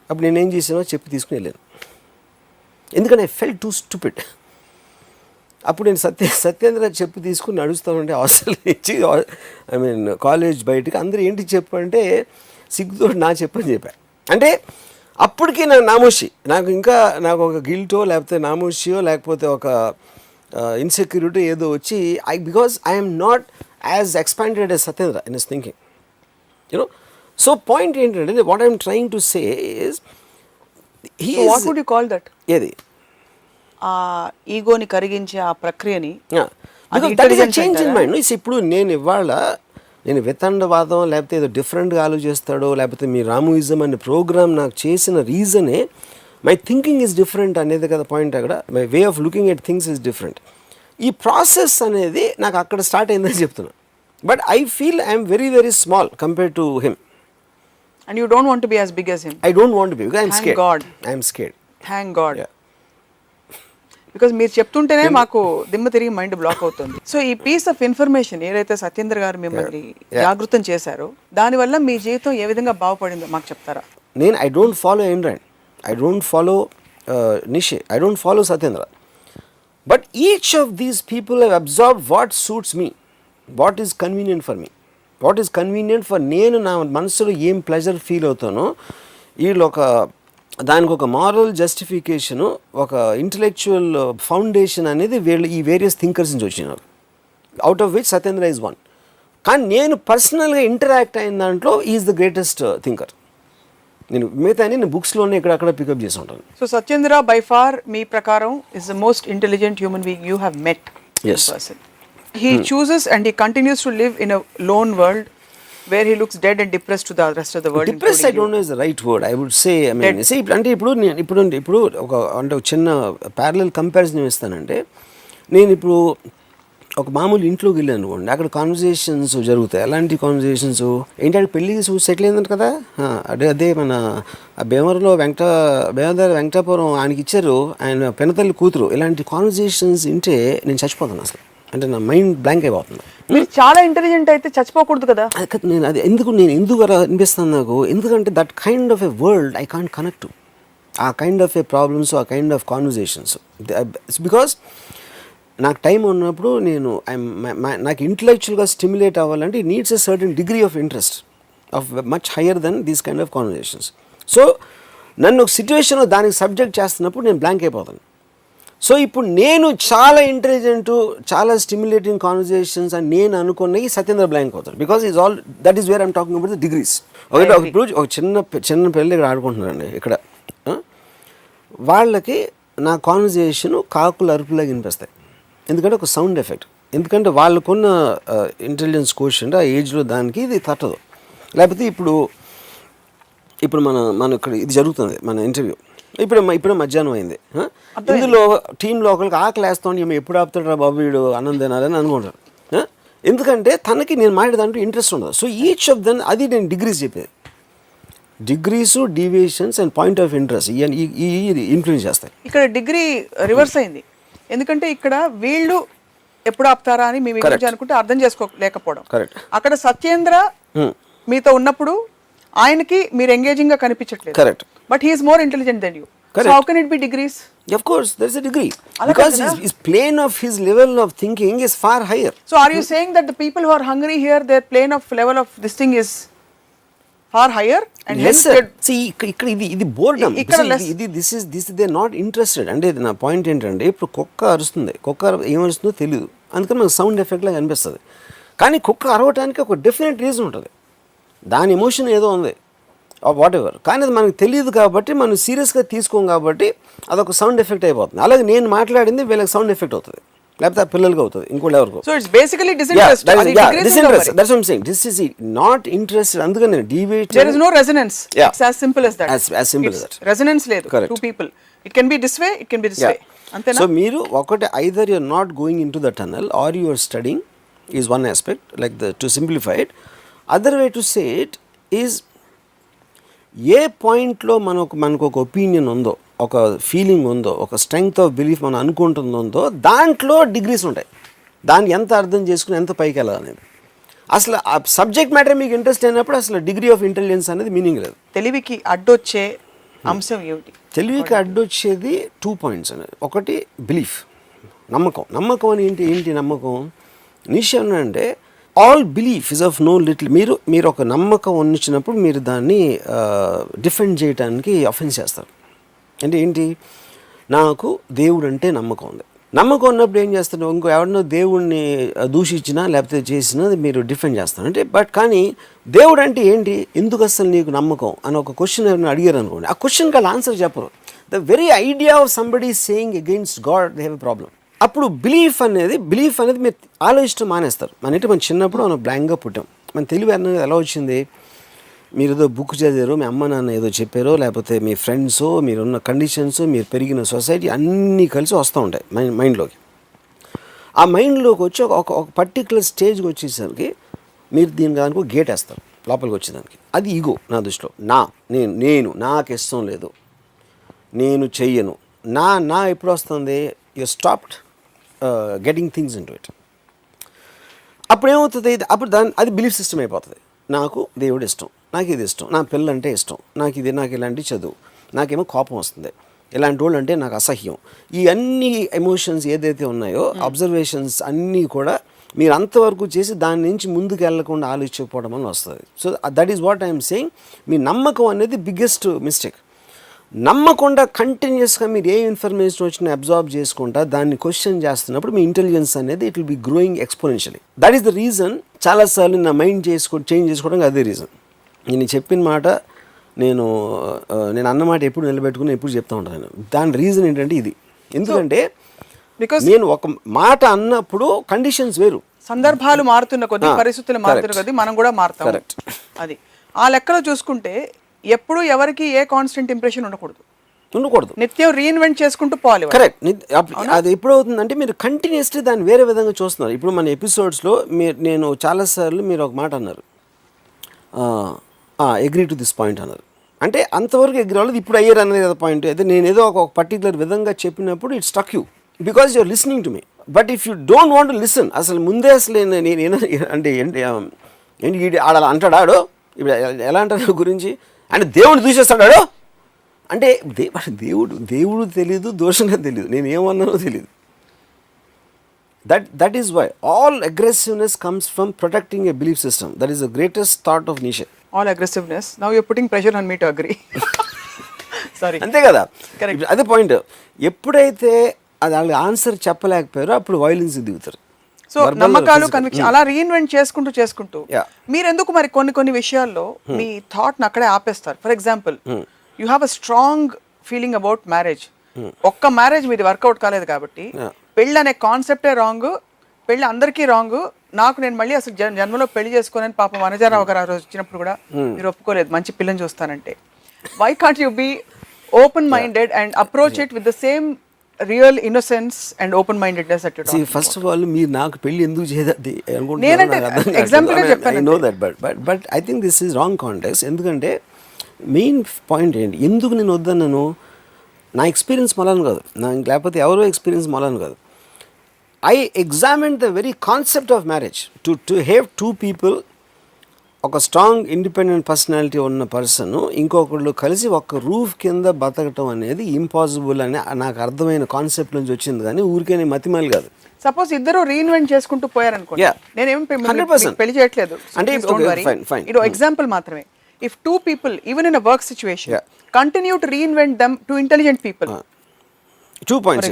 అప్పుడు నేనేం చేసానో చెప్పి తీసుకుని వెళ్ళాను, ఎందుకంటే ఐ ఫెల్ట్ టూ స్టూపిడ్. అప్పుడు నేను సత్యేంద్ర చెప్పు తీసుకుని నడుస్తామంటే హాస్టల్ నుంచి ఐ మీన్ కాలేజ్ బయటికి అందరూ ఏంటి చెప్పు అంటే సిగ్గుతో నా చెప్పని చెప్పాను. అంటే అప్పటికి నాకు నామోషి, నాకు ఇంకా నాకు ఒక గిల్టో లేకపోతే నామోషియో లేకపోతే ఒక ఇన్సెక్యూరిటీ ఏదో వచ్చి because I'm not as expanded as Satyendra in his thinking, you know. So point ఏంటంటే what I'm trying to say is what would you call that, ఏది ఆ ఈగోని కరిగించే ఆ ప్రక్రియని చేంజ్ ఇన్ మైండ్. ఇప్పుడు నేను ఇవాళ నేను వితండవాదం లేకపోతే ఏదో డిఫరెంట్గా ఆలోచిస్తాడో లేకపోతే మీ రాముయిజం అనే ప్రోగ్రామ్ నాకు చేసిన రీజనే మై థింకింగ్ ఈజ్ డిఫరెంట్ అనేది కదా పాయింట్. అక్కడ my way of looking at things is different. ఈ ప్రాసెస్ అనేది నాకు అక్కడ స్టార్ట్ అయిందని చెప్తున్నా. But I feel I'm very very small compare to him. And you don't want to be as big as him. I don't want to be because I'm Thank scared. God. I'm scared. Thank God. Yeah. Because మీరు చెప్తుంటేనే మాకు దిమ్మ తిరిగి mind block అవుతుంది. So ఈ piece of information ఏదైతే సత్యేంద్ర గారు మిమ్మల్ని జాగృతం చేశారో దానివల్ల మీ జీవితం ఏ విధంగా బాగుపడిందో మాకు చెప్తారా? నేను I don't follow Android, I don't follow నిషే, I don't follow Satyendra. But each of these people have observe what suits me, what is convenient for me, what is convenient for నేను నా మనసులో ఏం ప్లెజర్ ఫీల్ అవుతానో. వీళ్ళు ఒక దానికి ఒక moral justification, ఒక intellectual foundation అనేది వీళ్ళు ఈ వేరియస్ థింకర్స్ నుంచి వచ్చినారు, out of which Satyendra is one. కానీ నేను పర్సనల్గా ఇంటరాక్ట్ అయిన దాంట్లో ఈజ్ ద గ్రేటెస్ట్ థింకర్. నేను మిగతా నేను బుక్స్లోనే ఇక్కడ పికప్ చేసి ఉంటాను. సో సత్యేంద్ర బై ఫార్ మీ ప్రకారం is the most intelligent human being you have met. Yes. He chooses and he continues to live in a lone world where he looks dead and depressed to the rest of the world. Depressed I don't know is the right word. I would say, I mean, see, అంటే ఇప్పుడు ఒక అంటే ఒక చిన్న parallel comparison ఇస్తానంటే, నేను ఇప్పుడు ఒక మామూలు ఇంట్లోకి వెళ్ళాను అనుకోండి, అక్కడ కాన్వర్జేషన్స్ జరుగుతాయి. అలాంటి కాన్వర్జేషన్స్ ఏంటంటే పెళ్ళి సెటిల్ అయిందంట కదా, అదే మన భీమవరంలో వెంకటాపురం ఆయనకి ఇచ్చారు, ఆయన పెనతల్లి కూతురు. ఇలాంటి కాన్వర్జేషన్స్ వింటే నేను చచ్చిపోతాను అసలు, అంటే నా మైండ్ బ్లాంక్ అయిపోతుంది. మీరు చాలా ఇంటెలిజెంట్ అయితే చచ్చిపోకూడదు కదా. నేను అది ఎందుకు అలా అనిపిస్తాను నాకు, ఎందుకంటే that kind of a world I can't connect to, ఆ కైండ్ ఆఫ్ ఎ ప్రాబ్లమ్స్, ఆ కైండ్ ఆఫ్ కాన్వర్జేషన్స్. బికాస్ నాకు టైం ఉన్నప్పుడు నేను నాకు ఇంటలెక్చువల్గా స్టిమ్యులేట్ అవ్వాలంటే it needs a certain degree of interest of much higher then these kind of conversations. So నన్ను ఒక సిచ్యువేషన్లో దానికి సబ్జెక్ట్ చేస్తున్నప్పుడు నేను బ్లాంక్ అయిపోతాను. సో ఇప్పుడు నేను చాలా ఇంటెలిజెంట్, చాలా స్టిమ్యులేటింగ్ కాన్వర్జేషన్స్ అని నేను అనుకున్నవి సత్యేంద్ర బ్లాంక్ అవుతాడు. Because is all that is where I'm talking about the degrees. ఇప్పుడు ఒక చిన్న పిల్లలు ఇక్కడ ఆడుకుంటున్నారండి, ఇక్కడ వాళ్ళకి నా కాన్వర్జేషన్ కాకుల అరుపులాగా వినిపిస్తాయి, ఎందుకంటే ఒక సౌండ్ ఎఫెక్ట్. ఎందుకంటే వాళ్ళకున్న ఇంటెలిజెన్స్ కోషెంట్ ఆ ఏజ్లో దానికి ఇది తట్టదు. లేకపోతే ఇప్పుడు మన ఇక్కడ ఇది జరుగుతుంది, మన ఇంటర్వ్యూ ఇప్పుడు మధ్యాహ్నం అయింది, ఇందులో టీంలో ఒకరికి ఆకలి వేస్తాను, ఏమో ఎప్పుడు ఆపుతాడు రా బాబు వీడు అన్నం తినాలని అనుకుంటారు. ఎందుకంటే తనకి నేను మాట్లాడేదాంట్లో ఇంట్రెస్ట్ ఉండదు. సో ఈచ్ ఆఫ్ దెన్ అది నేను డిగ్రీస్ చెప్పేది, degrees, deviations and point of interest ఈ ఇన్ఫ్లుయెన్స్ చేస్తాయి. ఇక్కడ డిగ్రీ రివర్స్ అయింది, ఎందుకంటే ఇక్కడ వీళ్ళు ఎప్పుడు ఆపుతారా అని మేము అనుకుంటే అర్థం చేసుకోలేకపోవడం. అక్కడ సత్యేంద్ర మీతో ఉన్నప్పుడు ఆయనకి మీరు ఎంగేజింగ్ గా కనిపించట్లేదు. Correct. But he is more intelligent than you. Correct. So how can it be degrees? Of course, there's a degree. Ala Because kada. his plane of his level of thinking is far higher. So are you saying that the people who are hungry here, their plane of level of this thing is far higher? And hence Lesser. they- See, ఇక్కడ ఇది boredom. ఇక్కడ See, less. this they are not interested. అంటే నా point ఏంటంటే ఇప్పుడు కుక్క అరుస్తుంది, కుక్క ఏమరుస్తుందో తెలియదు, అందుకని మనకు సౌండ్ ఎఫెక్ట్ లాగా అనిపిస్తుంది. కానీ కుక్క అరవటానికి ఒక డెఫినెట్ రీజన్ ఉంటుంది, దాని ఎమోషన్ ఏదో ఉంది వాట్ ఎవర్, కానీ అది మనకు తెలియదు కాబట్టి మనం సీరియస్గా తీసుకోం కాబట్టి అదొక సౌండ్ ఎఫెక్ట్ అయిపోతుంది. అలాగే నేను మాట్లాడింది వీళ్ళకి సౌండ్ ఎఫెక్ట్ అవుతుంది, లేకపోతే ఆ పిల్లలకి అవుతుంది, ఇంకోటి ఎవరికో. So it's basically disinterest. అది degrees disinterest. ఉండవు That's what I'm saying. This is not interested. అందుకని నేను deviate. మరి. There is no resonance. Yeah. It's as simple as that. As simple as It's that. Resonance లేదు. Correct. Two people. It can be this way, it can be this way. అంతేనా? So మీరు ఒకటి either you're not going into the tunnel or you're studying is one aspect, like to simplify it. Other way to say it is, ఏ పాయింట్లో మనకు ఒక opinion ఉందో, ఒక feeling ఉందో, ఒక స్ట్రెంగ్త్ ఆఫ్ బిలీఫ్ మనం అనుకుంటుందో దాంట్లో డిగ్రీస్ ఉంటాయి. దాన్ని ఎంత అర్థం చేసుకుని ఎంత పైకి వెళ్ళాలనేది. అసలు ఆ సబ్జెక్ట్ మ్యాటర్ మీకు ఇంట్రెస్ట్ అయినప్పుడు అసలు డిగ్రీ ఆఫ్ ఇంటెలిజెన్స్ అనేది మీనింగ్ లేదు. తెలివికి అడ్డొచ్చే అంశం ఏమిటి? తెలివికి అడ్డొచ్చేది 2 points అనేది. ఒకటి బిలీఫ్, నమ్మకం. నమ్మకం అని ఏంటి నమ్మకం? నిశ్చయం అంటే all belief is of no little. మీరు ఒక నమ్మకం ఉంచినప్పుడు మీరు దాన్ని డిఫెండ్ చేయడానికి అఫెన్స్ చేస్తారు. అంటే ఏంటి, నాకు దేవుడు అంటే నమ్మకం ఉంది. నమ్మకం ఉన్నప్పుడు ఏం చేస్తారు, ఇంకో ఎవరినో దేవుడిని దూషించినా లేకపోతే చేసినా మీరు డిఫెండ్ చేస్తారు. అంటే కానీ దేవుడు అంటే ఏంటి, ఎందుకు అసలు నీకు నమ్మకం అని ఒక క్వశ్చన్ ఎవరైనా అడిగారు అనుకోండి, ఆ క్వశ్చన్కి వాళ్ళు ఆన్సర్ చెప్పరు. The very idea of somebody saying against God they have a problem. అప్పుడు బిలీఫ్ అనేది మీరు ఆలోచించడం మానేస్తారు. మన చిన్నప్పుడు మనం బ్లాంక్గా పుట్టాం. మన తెలివి అనేది ఎలా వచ్చింది, మీరు ఏదో బుక్ చదివారు, మీ అమ్మ నాన్న ఏదో చెప్పారో, లేకపోతే మీ ఫ్రెండ్స్, మీరున్న కండిషన్స్, మీరు పెరిగిన సొసైటీ అన్నీ కలిసి వస్తూ ఉంటాయి మైండ్లోకి. ఆ మైండ్లోకి వచ్చి ఒక పర్టికులర్ స్టేజ్కి వచ్చేసరికి మీరు దానికి గేట్ వేస్తారు లోపలికి వచ్చేదానికి. అది ఈగో నా దృష్టిలో. నేను నాకు ఇష్టం లేదు, నేను చెయ్యను, నా ఎప్పుడు వస్తుంది, you stopped getting things in to it. అప్పుడు ఏమవుతుంది, అప్పుడు అది బిలీఫ్ సిస్టమ్ అయిపోతుంది. నాకు దేవుడు ఇష్టం, నాకు ఇది ఇష్టం, నా పిల్లంటే ఇష్టం, నాకు ఇలాంటి చదువు, నాకేమో కోపం వస్తుంది, ఇలాంటి వాళ్ళు అంటే నాకు అసహ్యం. ఈ అన్ని ఎమోషన్స్ ఏదైతే ఉన్నాయో, అబ్జర్వేషన్స్ అన్నీ కూడా మీరు అంతవరకు చేసి దాని నుంచి ముందుకు వెళ్ళకుండా ఆలోచించకపోవడం వల్ల వస్తుంది. So that is what I'm saying. మీ నమ్మకం అనేది బిగ్గెస్ట్ మిస్టేక్. నమ్మకుండా కంటిన్యూస్గా మీరు ఏ ఇన్ఫర్మేషన్ వచ్చినా అబ్జార్బ్ చేసుకుంటా దాన్ని క్వశ్చన్ చేస్తున్నప్పుడు మీ ఇంటెలిజెన్స్ అనేది it will B growing exponentially. That is the reason. చాలాసార్లు నా మైండ్ చేంజ్ చేసుకోవడానికి అదే రీజన్. నేను చెప్పిన మాట నేను అన్న మాట ఎప్పుడు నిలబెట్టుకుని ఎప్పుడు చెప్తా ఉంటాను. దాని రీజన్ ఏంటంటే ఇది. ఎందుకంటే నేను ఒక మాట అన్నప్పుడు కండిషన్స్ వేరు, సందర్భాలు మారుతున్న కొద్దీ, పరిస్థితులు మారుతున్న కొద్దీ మనం కూడా మారుతాం. అది ఆ లెక్కలో చూసుకుంటే ఎప్పుడు ఎవరికి ఏ కాన్స్టెంట్ ఇంప్రెషన్ ఉండకూడదు, నిత్యం రీఇన్వెంట్ చేసుకుంటూ పోవాలి. కరెక్ట్. అది ఎప్పుడు అవుతుందంటే మీరు కంటిన్యూస్లీ దాన్ని వేరే విధంగా చూస్తున్నారు. ఇప్పుడు మన ఎపిసోడ్స్లో నేను చాలాసార్లు మీరు ఒక మాట అన్నారు, అగ్రీ టు దిస్ పాయింట్ అన్నారు. అంటే అంతవరకు ఎగ్రీ అవ్వలేదు, ఇప్పుడు అయ్యారు అనేది కదా పాయింట్. అయితే నేను ఏదో ఒక పర్టికులర్ విధంగా చెప్పినప్పుడు it struck you because you're listening to me. But if you don't want to listen, అసలు ముందే అసలు నేను అంటే ఏంటి ఆడాలి అంటాడాడో, ఇప్పుడు ఎలా అంటారు గురించి, అంటే దేవుడు దూషిస్తాడాడో అంటే దేవుడు తెలీదు, దోషంగా తెలీదు, నేను ఏమన్నానో తెలీదు. That is why all aggressiveness comes from protecting a belief system. That is the greatest thought of Nietzsche. All aggressiveness. Now you're putting pressure on me to agree. Sorry. అంతే కదా, అదే పాయింట్. ఎప్పుడైతే అది వాళ్ళ ఆన్సర్ చెప్పలేకపోయారో అప్పుడు violence దిగుతారు. So నమ్మకాలు, conviction అలా రీఇన్వెంట్ చేసుకుంటూ మీరు ఎందుకు మరి కొన్ని విషయాల్లో మీ థాట్ని అక్కడే ఆపేస్తారు? For example, you have a strong feeling about marriage. ఒక్క మ్యారేజ్ మీది వర్కౌట్ కాలేదు కాబట్టి పెళ్ళి అనే కాన్సెప్టే రాంగ్, పెళ్ళి అందరికీ రాంగ్, నేను మళ్ళీ అసలు జన్మలో పెళ్లి చేసుకోనని పాపం వనజారావు గారు ఆ రోజు వచ్చినప్పుడు కూడా మీరు ఒప్పుకోలేదు మంచి పిల్లని చూస్తానంటే. Why can't you be open minded and approach it with the same real innocence and open mindedness that you talk? First of all మీరు నాకు పెళ్లి ఎందుకు చేయదది నేనంటే ఎగ్జాంపుల్ గా చెప్పాను. I know that, but I think this is wrong context. ఎందుకంటే main point ఏంటి, ఎందుకు నేను వద్దన్నాను, నా ఎక్స్పీరియన్స్ మొలను కాదు, లేకపోతే ఎవరో ఎక్స్పీరియన్స్ మొలను కాదు. I examined the very concept of marriage. To have two people ఒక స్ట్రాంగ్ ఇండిపెండెంట్ పర్సనాలిటీ ఉన్న పర్సన్ ఇంకొకళ్ళు కలిసి ఒక రూఫ్ కింద బతకటం అనేది ఇంపాసిబుల్ అని నాకు అర్థమైన కాన్సెప్ట్ నుంచి వచ్చింది, కానీ ఊరికే మతిమాలి కాదు. సపోజ్ ఇద్దరు రీఇన్వెంట్ చేసుకుంటూ పోయారనుకోండి, నేనేం 100% పెళ్లి చేయట్లేదు అంటే ఇది ఎగ్జాంపుల్ మాత్రమే. If two people even in a work situation continue to reinvent them to intelligent people. 2 points.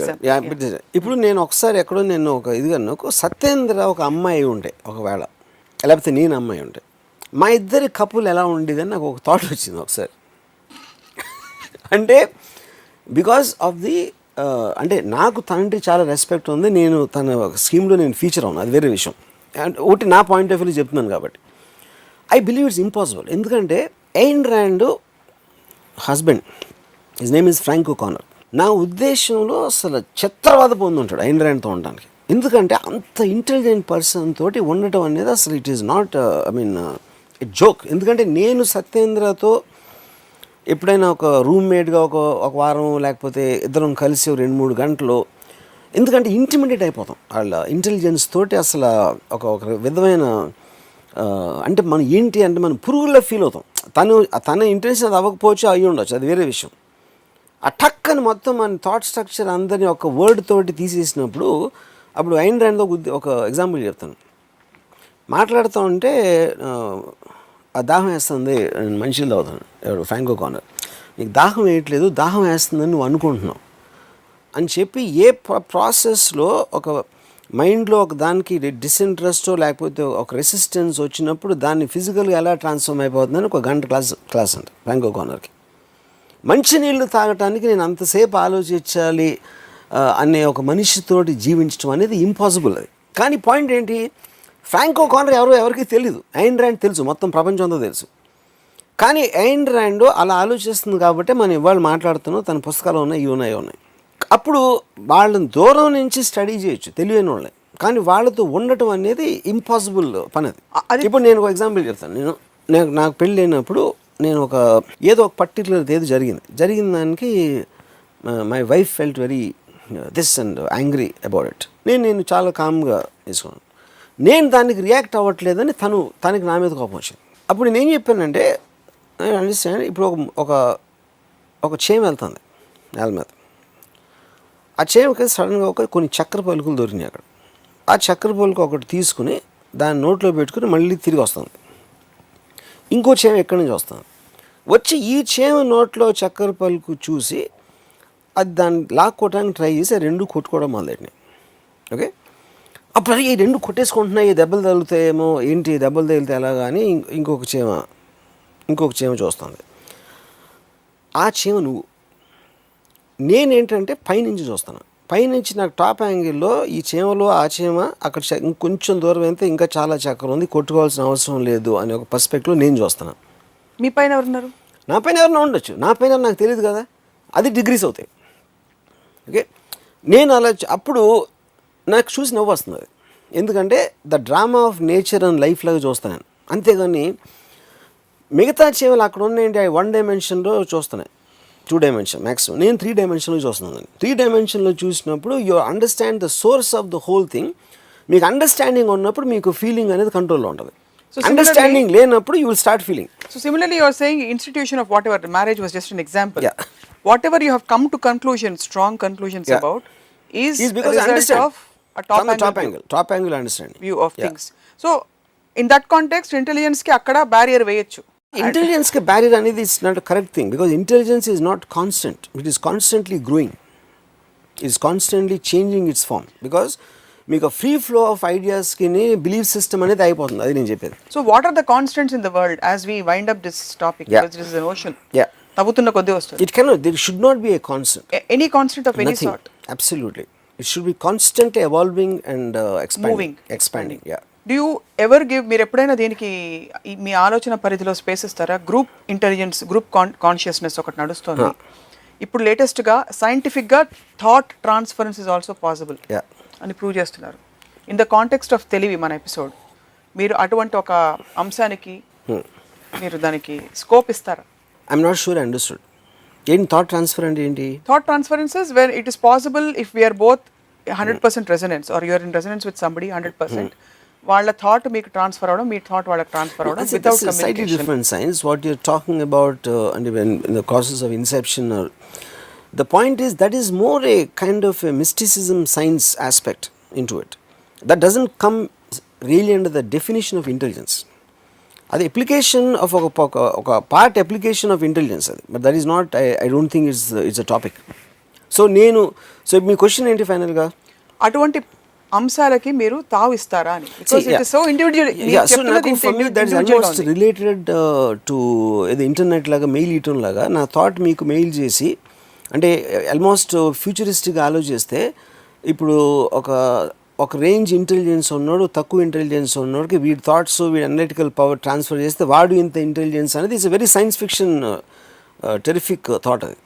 ఇప్పుడు నేను ఒకసారి ఎక్కడో నేను ఒక ఇదిగా ఒక సత్యేంద్ర ఒక అమ్మాయి ఉంటే ఒకవేళ, లేకపోతే నేను అమ్మాయి ఉంటే, మా ఇద్దరి కపుల్ ఎలా ఉండేదని నాకు ఒక థాట్ వచ్చింది ఒకసారి. అంటే బికాస్ ఆఫ్ ది అంటే నాకు తండ్రి చాలా రెస్పెక్ట్ ఉంది, నేను తన స్కీమ్లో నేను ఫీచర్ అవును, అది వేరే విషయం. అండ్ ఒకటి నా పాయింట్ ఆఫ్ వ్యూ చెప్తున్నాను కాబట్టి ఐ బిలీవ్ ఇట్స్ ఇంపాసిబుల్. ఎందుకంటే Ayn Rand husband, his name is Frank O'Connor. నా ఉద్దేశంలో అసలు చిత్రవాద పొంది ఉంటాడు ఎయిన్ ర్యాండ్తో ఉండడానికి. ఎందుకంటే అంత ఇంటెలిజెంట్ పర్సన్ తోటి ఉండటం అనేది అసలు it is not it joke. ఎందుకంటే నేను సత్యేంద్రతో ఎప్పుడైనా ఒక రూమ్మేట్గా ఒక వారం లేకపోతే ఇద్దరం కలిసి 2-3 గంటలు, ఎందుకంటే ఇంటిమిడేట్ అయిపోతాం వాళ్ళ ఇంటెలిజెన్స్ తోటి. అసలు ఒక విధమైన అంటే మనం ఏంటి అంటే మనం పురుగుల్లో ఫీల్ అవుతాం. తన ఇంటెన్షన్ అది అవ్వకపోవచ్చు, అయ్యి ఉండొచ్చు, అది వేరే విషయం. ఆ టక్కని మొత్తం మన థాట్ స్ట్రక్చర్ అందరినీ ఒక వర్డ్ తోటి తీసేసినప్పుడు, అప్పుడు ఐన్ ర్యాండ్తో ఒక ఎగ్జాంపుల్ చెప్తాను. మాట్లాడుతూ ఉంటే ఆ దాహం వేస్తుంది, నేను మనిషిని తాగుతాను, ఎవరు ఫ్రాంక్ ఓకానర్, నీకు దాహం వేయట్లేదు, దాహం వేస్తుందని నువ్వు అనుకుంటున్నావు అని చెప్పి ఏ ప్రాసెస్లో ఒక మైండ్లో ఒక దానికి డిస్ఇంట్రెస్టో లేకపోతే ఒక రెసిస్టెన్స్ వచ్చినప్పుడు దాన్ని ఫిజికల్గా ఎలా ట్రాన్స్ఫార్మ్ అయిపోతుందని ఒక గంట క్లాస్ అంట ఫ్రాంక్ ఓకానర్కి. మంచినీళ్ళు తాగటానికి నేను అంతసేపు ఆలోచించాలి అనే ఒక మనిషితోటి జీవించడం అనేది ఇంపాసిబుల్. అది కానీ పాయింట్ ఏంటి, ఫ్రాంక్ ఓకానర్ ఎవరికి తెలియదు, ఐన్ ర్యాండ్ తెలుసు, మొత్తం ప్రపంచంతో తెలుసు. కానీ ఐన్ ర్యాండ్ అలా ఆలోచిస్తుంది కాబట్టి మనం ఇవాళ మాట్లాడుతున్నాం, తన పుస్తకాలు ఉన్నాయి, ఇవి ఉన్నాయి. అప్పుడు వాళ్ళని దూరం నుంచి స్టడీ చేయొచ్చు తెలియని వాళ్ళే, కానీ వాళ్ళతో ఉండటం అనేది ఇంపాసిబుల్ పని. అది ఇప్పుడు నేను ఒక ఎగ్జాంపుల్ చెప్తాను. నాకు పెళ్ళి అయినప్పుడు నేను ఏదో ఒక పర్టికులర్ ఏదో జరిగిన దానికి my wife felt very this and angry about it. నేను చాలా కామ్గా తీసుకున్నాను. నేను దానికి రియాక్ట్ అవ్వట్లేదని తనకి నా మీద కోపం వచ్చింది. అప్పుడు నేను ఏం చెప్పానంటే, అండర్స్టాండ్, ఇప్పుడు ఒక చేమ వెళ్తుంది నేల మీద. ఆ చేమకి సడన్గా కొన్ని చక్కెర పలుకులు దొరికినాయి అక్కడ. ఆ చక్కెర పలుకు ఒకటి తీసుకుని దాన్ని నోట్లో పెట్టుకుని మళ్ళీ తిరిగి వస్తుంది. ఇంకో చేమ ఎక్కడి నుంచి వచ్చి ఈ చేమ నోట్లో చక్కెర పలుకు చూసి అది దాన్ని లాక్కోవడానికి ట్రై చేసి 2 కొట్టుకోవడం మొదలెట్టినాయి. ఓకే, అప్పుడు ఈ 2 కొట్టేసుకుంటున్నాయి, దెబ్బలు తగులుతాయేమో, ఏంటి దెబ్బలు తగిలితే ఎలాగా అని ఇంకొక చేమ చూస్తుంది. ఆ చేమ నువ్వు. నేనేంటంటే పైనుంచి చూస్తాను. పైనుంచి నాకు టాప్ యాంగిల్లో ఈ చేమలో ఆ చేమ అక్కడ ఇంకొంచెం దూరం అయితే ఇంకా చాలా చక్కెర ఉంది, కొట్టుకోవాల్సిన అవసరం లేదు అనే ఒక పర్స్పెక్టివ్లో నేను చూస్తాను. మీ పైన ఎవరున్నారు? నా పైన ఎవరైనా ఉండొచ్చు, నా పైన నాకు తెలియదు కదా, అది డిగ్రీస్ అవుతాయి. ఓకే, నేను అలా అప్పుడు నాకు చూసి నవ్వు వస్తుంది. అది ఎందుకంటే the drama of nature and life లాగా చూస్తాను. అంతేగాని మిగతా చేమలు అక్కడ ఉన్నాయంటే 1 dimensionలో చూస్తున్నాయి, 2 dimension మ్యాక్సిమం. నేను 3 dimensionలో చూస్తున్నాను. 3 dimensionలో చూసినప్పుడు you understand the source of the whole thing. మీకు అండర్స్టాండింగ్ ఉన్నప్పుడు మీకు ఫీలింగ్ అనేది కంట్రోల్లో ఉంటుంది. అండర్స్టాండింగ్ లేనప్పుడు you will start feeling. So similarly, you are saying institution of whatever marriage was just an example. Yeah. Whatever you have come to conclusions, strong conclusions about, is because a result of a top angle understanding view of things. So in that context, intelligence ki akkada barrier veyochu. Intelligence ke barrier anedi is not a correct thing, because intelligence is not constant. It is constantly growing. It is constantly changing its form, because మీకు free flow of ఐడియాస్కి belief system అనేది అయిపోతుంది. అది నేను చెప్పేది. So what are the constants in the world as we wind up this topic, because it is an ocean. తవ్వుతున్న కొద్దీ వస్తుంది. It cannot, there should not be a constant. Any constant of any sort. Absolutely. It should be constantly evolving and expanding. Yeah. Do you ever give, మీరు ఎప్పుడైనా దీనికి మీ ఆలోచన పరిధిలో space ఇస్తారా? Group intelligence, group consciousness ఒకటి నడుస్తుంది ఇప్పుడు లేటెస్ట్గా. సైంటిఫిక్గా thought transference is also possible అని ప్రూవ్ చేస్తున్నారు. ఇన్ ద కాంటెక్స్ట్ ఆఫ్ తెలివి మన ఎపిసోడ్, మీరు అటువంటి ఒక అంశానికి మీరు దానికి స్కోప్ ఇస్తారా? I'm not sure I understood. ఏంటి థాట్ ట్రాన్స్ఫర్ అంటే ఏంటి? Thought transferences where it is possible if we're both 100% resonance, or you're in resonance with somebody 100%, వాళ్ళ థాట్ మీకు ట్రాన్స్ఫర్ అవడం, మీ థాట్ వాళ్ళకి ట్రాన్స్ఫర్ అవడం without It's a slightly communication. different science. What you're talking about, and when in the process of inception, or the point is that is more a kind of a mysticism science aspect into it. That doesn't come really under the definition of intelligence. అది application of ఒక part application of intelligence అది, but that is not, I don't think it's a topic. So మీ question ఏంటి ఫైనల్గా? అటువంటి అంశాలకి మీరు తావిస్తారా అని, because it is so individual. So నాకు for me that is almost related to ఇది ఇంటర్నెట్ లాగా, మెయిల్ ఇయటం లాగా. నా థాట్ మీకు మెయిల్ చేసి, అంటే ఆల్మోస్ట్ ఫ్యూచరిస్టిక్గా ఆలోచిస్తే, ఇప్పుడు ఒక రేంజ్ ఇంటెలిజెన్స్ ఉన్నాడు, తక్కువ ఇంటెలిజెన్స్ ఉన్నోడికి వీడి థాట్స్, వీడి అనలిటికల్ పవర్ ట్రాన్స్ఫర్ చేస్తే వాడు ఇంత ఇంటెలిజెన్స్ అనేది it's very science fiction terrific thought అది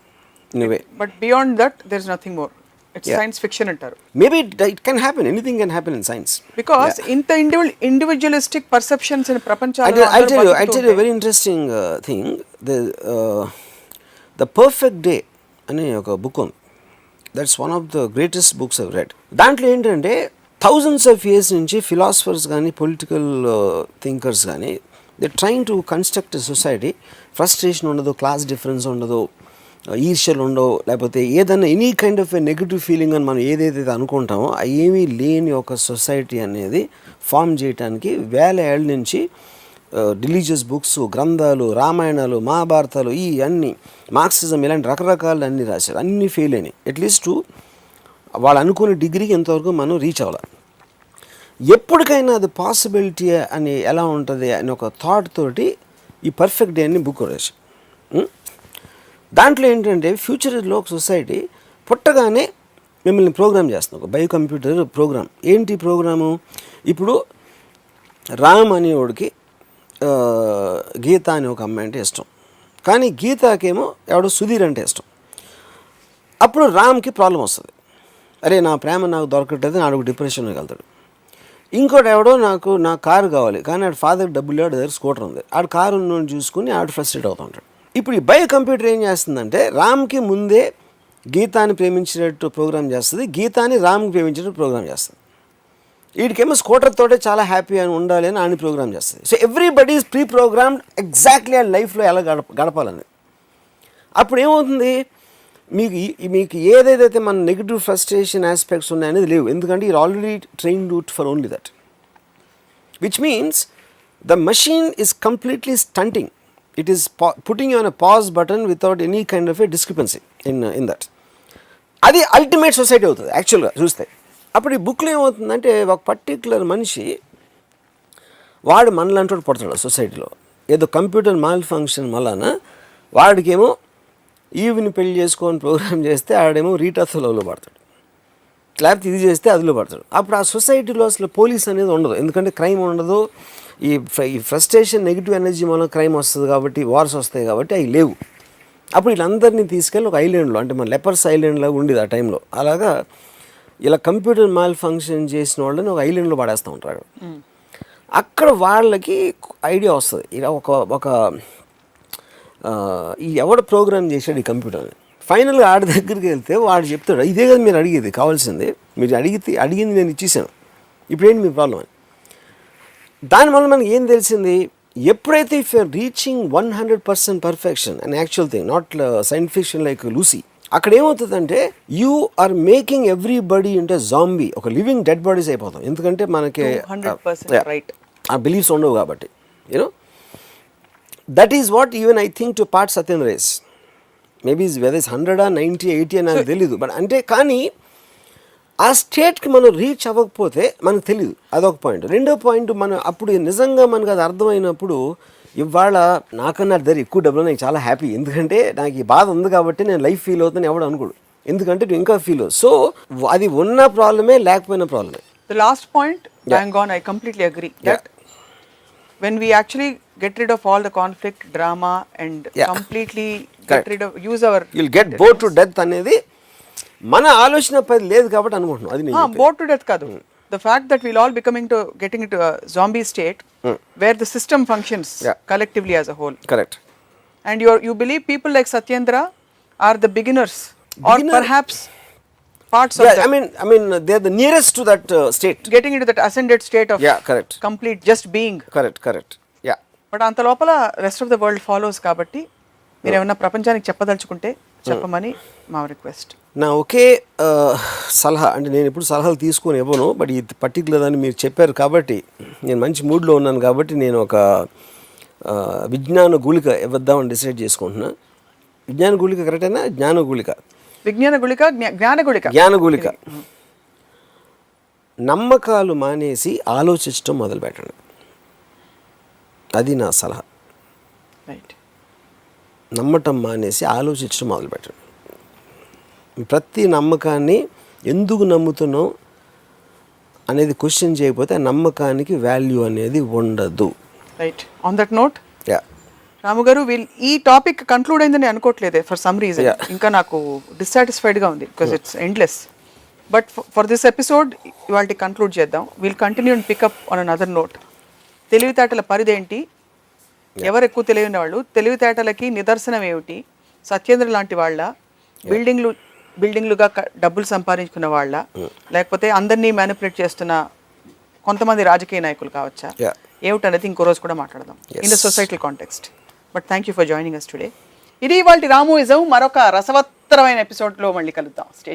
in way. But beyond that there is nothing more. It's science fiction అంటారు. Maybe it can happen, anything can happen in science. Because ఇంత individualistic perceptions in ప్రపంచంలో. I'll tell you a very interesting thing. The Perfect Day అనే ఒక book ఉంది. That's one of the greatest books I've red. దాంట్లో ఏంటంటే thousands of years నుంచి philosophers కానీ, political thinkers కానీ, they trying to construct a society. Frustration ఉండదు, class difference ఉండదు, ఈర్ష్యలు ఉండవు, లేకపోతే ఏదన్నా any kind of a negative feeling అని మనం ఏదైతే అనుకుంటామో అవి ఏమీ లేని ఒక సొసైటీ అనేది ఫామ్ చేయడానికి వేల ఏళ్ళ నుంచి రిలీజియస్ బుక్స్, గ్రంథాలు, రామాయణాలు, మహాభారతాలు, ఈ అన్ని మార్క్సిజం, ఇలాంటి రకరకాలు అన్నీ రాశారు. అన్నీ ఫెయిల్ అయినాయి. అట్లీస్ట్ వాళ్ళు అనుకునే డిగ్రీకి ఎంతవరకు మనం రీచ్ అవ్వాలి. ఎప్పటికైనా అది పాసిబిలిటీ అని ఎలా ఉంటుంది అని ఒక థాట్ తోటి ఈ పర్ఫెక్ట్ డే అని బుక్ రాశారు. దాంట్లో ఏంటంటే ఫ్యూచర్లో ఒక సొసైటీ పుట్టగానే మిమ్మల్ని ప్రోగ్రామ్ చేస్తుంది, ఒక బయో కంప్యూటర్ ప్రోగ్రామ్. ఏంటి ప్రోగ్రాము? ఇప్పుడు రామ్ అనేవాడికి గీత అనే ఒక అమ్మాయి అంటే ఇష్టం, కానీ గీతాకేమో ఎవడో సుధీర్ అంటే ఇష్టం. అప్పుడు రామ్కి ప్రాబ్లం వస్తుంది. అరే నా ప్రేమ నాకు దొరకట్లేదు, నాడు డిప్రెషన్లోకి వెళ్తాడు. ఇంకోటి ఎవడో నా కారు కావాలి, కానీ ఆడు ఫాదర్ డబ్బులు లేడు, దగ్గర స్కూటర్ ఉంది, ఆడు కారు ఉన్నోని చూసుకుని ఆడు ఫ్రస్ట్రేట్ అవుతుంటాడు. ఇప్పుడు ఈ బయో కంప్యూటర్ ఏం చేస్తుందంటే రామ్కి ముందే గీతాని ప్రేమించినట్టు ప్రోగ్రామ్ చేస్తుంది, గీతాని రామ్కి ప్రేమించినట్టు ప్రోగ్రామ్ చేస్తుంది. వీడికేమో స్కూటర్ తోటే చాలా హ్యాపీ అని ఉండాలి అని ఆయన ప్రోగ్రామ్ చేస్తుంది. So everybody is pre programmed exactly ఆ లైఫ్లో ఎలా గడపాలని. అప్పుడు ఏమవుతుంది, మీకు ఏదైతే మన నెగిటివ్ ఫ్రస్ట్రేషన్ ఆస్పెక్ట్స్ ఉన్నాయనేది లేవు, ఎందుకంటే you're already trained for only that, which means the machine is completely stunting. It is putting you on a pause button without any kind of a discrepancy in that. అది ultimate society అవుతుంది యాక్చువల్గా చూస్తే. అప్పుడు ఈ బుక్లో ఏమవుతుందంటే ఒక particular మనిషి వాడు మనలాంటి వాడు పడతాడు సొసైటీలో, ఏదో కంప్యూటర్ మాల్ ఫంక్షన్ వలన వాడికేమో ఈవిని పెళ్లి చేసుకొని ప్రోగ్రామ్ చేస్తే ఆడేమో రీటాతో లవ్లో పడతాడు, లేకపోతే ఇది చేస్తే అదిలో పడతాడు. అప్పుడు ఆ సొసైటీలో అసలు పోలీస్ అనేది ఉండదు, ఎందుకంటే క్రైమ్ ఉండదు. ఈ ఫ్రస్ట్రేషన్, నెగిటివ్ ఎనర్జీ వల్ల క్రైమ్ వస్తుంది కాబట్టి, వార్స్ వస్తాయి కాబట్టి అవి లేవు. అప్పుడు వీళ్ళందరినీ తీసుకెళ్ళి ఒక ఐలాండ్లో, అంటే మన లెపర్స్ ఐలాండ్ లాగా ఉండేది ఆ టైంలో, అలాగా ఇలా కంప్యూటర్ మాల్ ఫంక్షన్ చేసిన వాళ్ళని ఒక ఐలాండ్లో పడేస్తూ ఉంటారు. అక్కడ వాళ్ళకి ఐడియా వస్తుంది, ఇలా ఒక ఈ ఎవడ ప్రోగ్రామ్ చేశాడు ఈ కంప్యూటర్ని. ఫైనల్గా ఆడి దగ్గరికి వెళ్తే వాడు చెప్తాడు, ఇదే కదా మీరు అడిగేది, కావాల్సింది మీరు అడిగింది నేను ఇచ్చేసాను, ఇప్పుడేంటి మీ ప్రాబ్లం అని. దానివల్ల మనకి ఏం తెలిసింది, ఎప్పుడైతే if you're reaching 100% perfection and actual thing, not science fiction like Lucy, అక్కడ ఏమవుతుందంటే you are making everybody into zombie, ఒక లివింగ్ డెడ్ బాడీస్ అయిపోతాం. ఎందుకంటే మనకి ఆ బిలీఫ్స్ ఉండవు కాబట్టి. You know that is what even I think to part సత్యం race. Maybe whether is 100 or 90 80 అని నాకు తెలీదు, బట్ అంటే కానీ ఆ స్టేట్కి మనం రీచ్ అవ్వకపోతే మనకు తెలియదు, అదొక పాయింట్. రెండో పాయింట్, మనం అప్పుడు నిజంగా మనకు అది అర్థమైనప్పుడు ఇవాళ నాకన్నా దగ్గర ఎక్కువ డబ్బులు, నాకు చాలా హ్యాపీ, ఎందుకంటే నాకు ఈ బాధ ఉంది కాబట్టి నేను లైఫ్ ఫీల్ అవుతాను ఎవడు అనుకోడు, ఎందుకంటే నువ్వు ఇంకా ఫీల్ అవుతుంది. సో అది ఉన్న ప్రాబ్లమే, లేకపోయిన ప్రాబ్లమే. The last point, bang on, I completely agree that when we actually get rid of all the conflict, drama and completely get rid of, use our, you'll get bored to death అనేది మన ఆలోచన పది లేదు కాబట్టి అనుకుంటున్నాం. అది నేను bored to death కాదు, the fact that we'll all getting into a zombie state where the system functions collectively as a whole. Correct. And you believe people like Satyendra are the beginners or perhaps parts of Yeah, I mean, they're the nearest to that state. getting into that ascended state of Yeah, correct. complete just being. Correct. Yeah. But అంత లోపల rest of the world follows కాబట్టి మీరు ఏమన్నా ప్రపంచానికి చెప్పదలుచుకుంటే చెప్పమని మా request. నా ఒకే సలహా, అంటే నేను ఎప్పుడు సలహాలు తీసుకొని ఇవ్వను, బట్ ఇది పర్టికులర్ అని మీరు చెప్పారు కాబట్టి నేను మంచి మూడ్లో ఉన్నాను కాబట్టి నేను ఒక విజ్ఞాన గుళిక ఇవ్వద్దామని డిసైడ్ చేసుకుంటున్నా. విజ్ఞాన గుళిక కరెక్టేనా? జ్ఞాన గుళిక, విజ్ఞాన గుళిక, జ్ఞాన గుళిక, జ్ఞాన గుళిక. నమ్మకాలు మానేసి ఆలోచించడం మొదలు పెట్టండి. అది నా సలహా. రైట్. నమ్మటం మానేసి ఆలోచించడం మొదలు పెట్టండి. ప్రతి నమ్మకాన్ని ఎందుకు నమ్ముతున్నాం అనేది క్వశ్చన్ చేయకపోతే ఆ నమ్మకానికి వాల్యూ అనేది ఉండదు. Right. On that note, yeah, Ramu garu, ఈ టాపిక్ కంక్లూడ్ అయిందని అనుకోవట్లేదే ఫర్ సమ్ రీజన్. ఇంకా నాకు డిస్సాటిస్ఫైడ్గా ఉంది because it's endless. But for this episode ఇవాళ కంక్లూడ్ చేద్దాం. Will continue and pick up on another note. తెలివితేటల పరిధేంటి, ఎవరు ఎక్కువ తెలియని వాళ్ళు, తెలివితేటలకి నిదర్శనం ఏమిటి, సత్యేంద్ర లాంటి వాళ్ళ, బిల్డింగ్లుగా డబ్బులు సంపాదించుకున్న వాళ్ళ, లేకపోతే అందరినీ మ్యానిపులేట్ చేస్తున్న కొంతమంది రాజకీయ నాయకులు కావచ్చా, ఏమిటనేది ఇంకో రోజు కూడా మాట్లాడదాం in the societal context. But thank you for joining us today. ఇది ఇవాళ రాముయిజం. మరొక రసవత్తరమైన ఎపిసోడ్లో మళ్ళీ కలుద్దాం. స్టే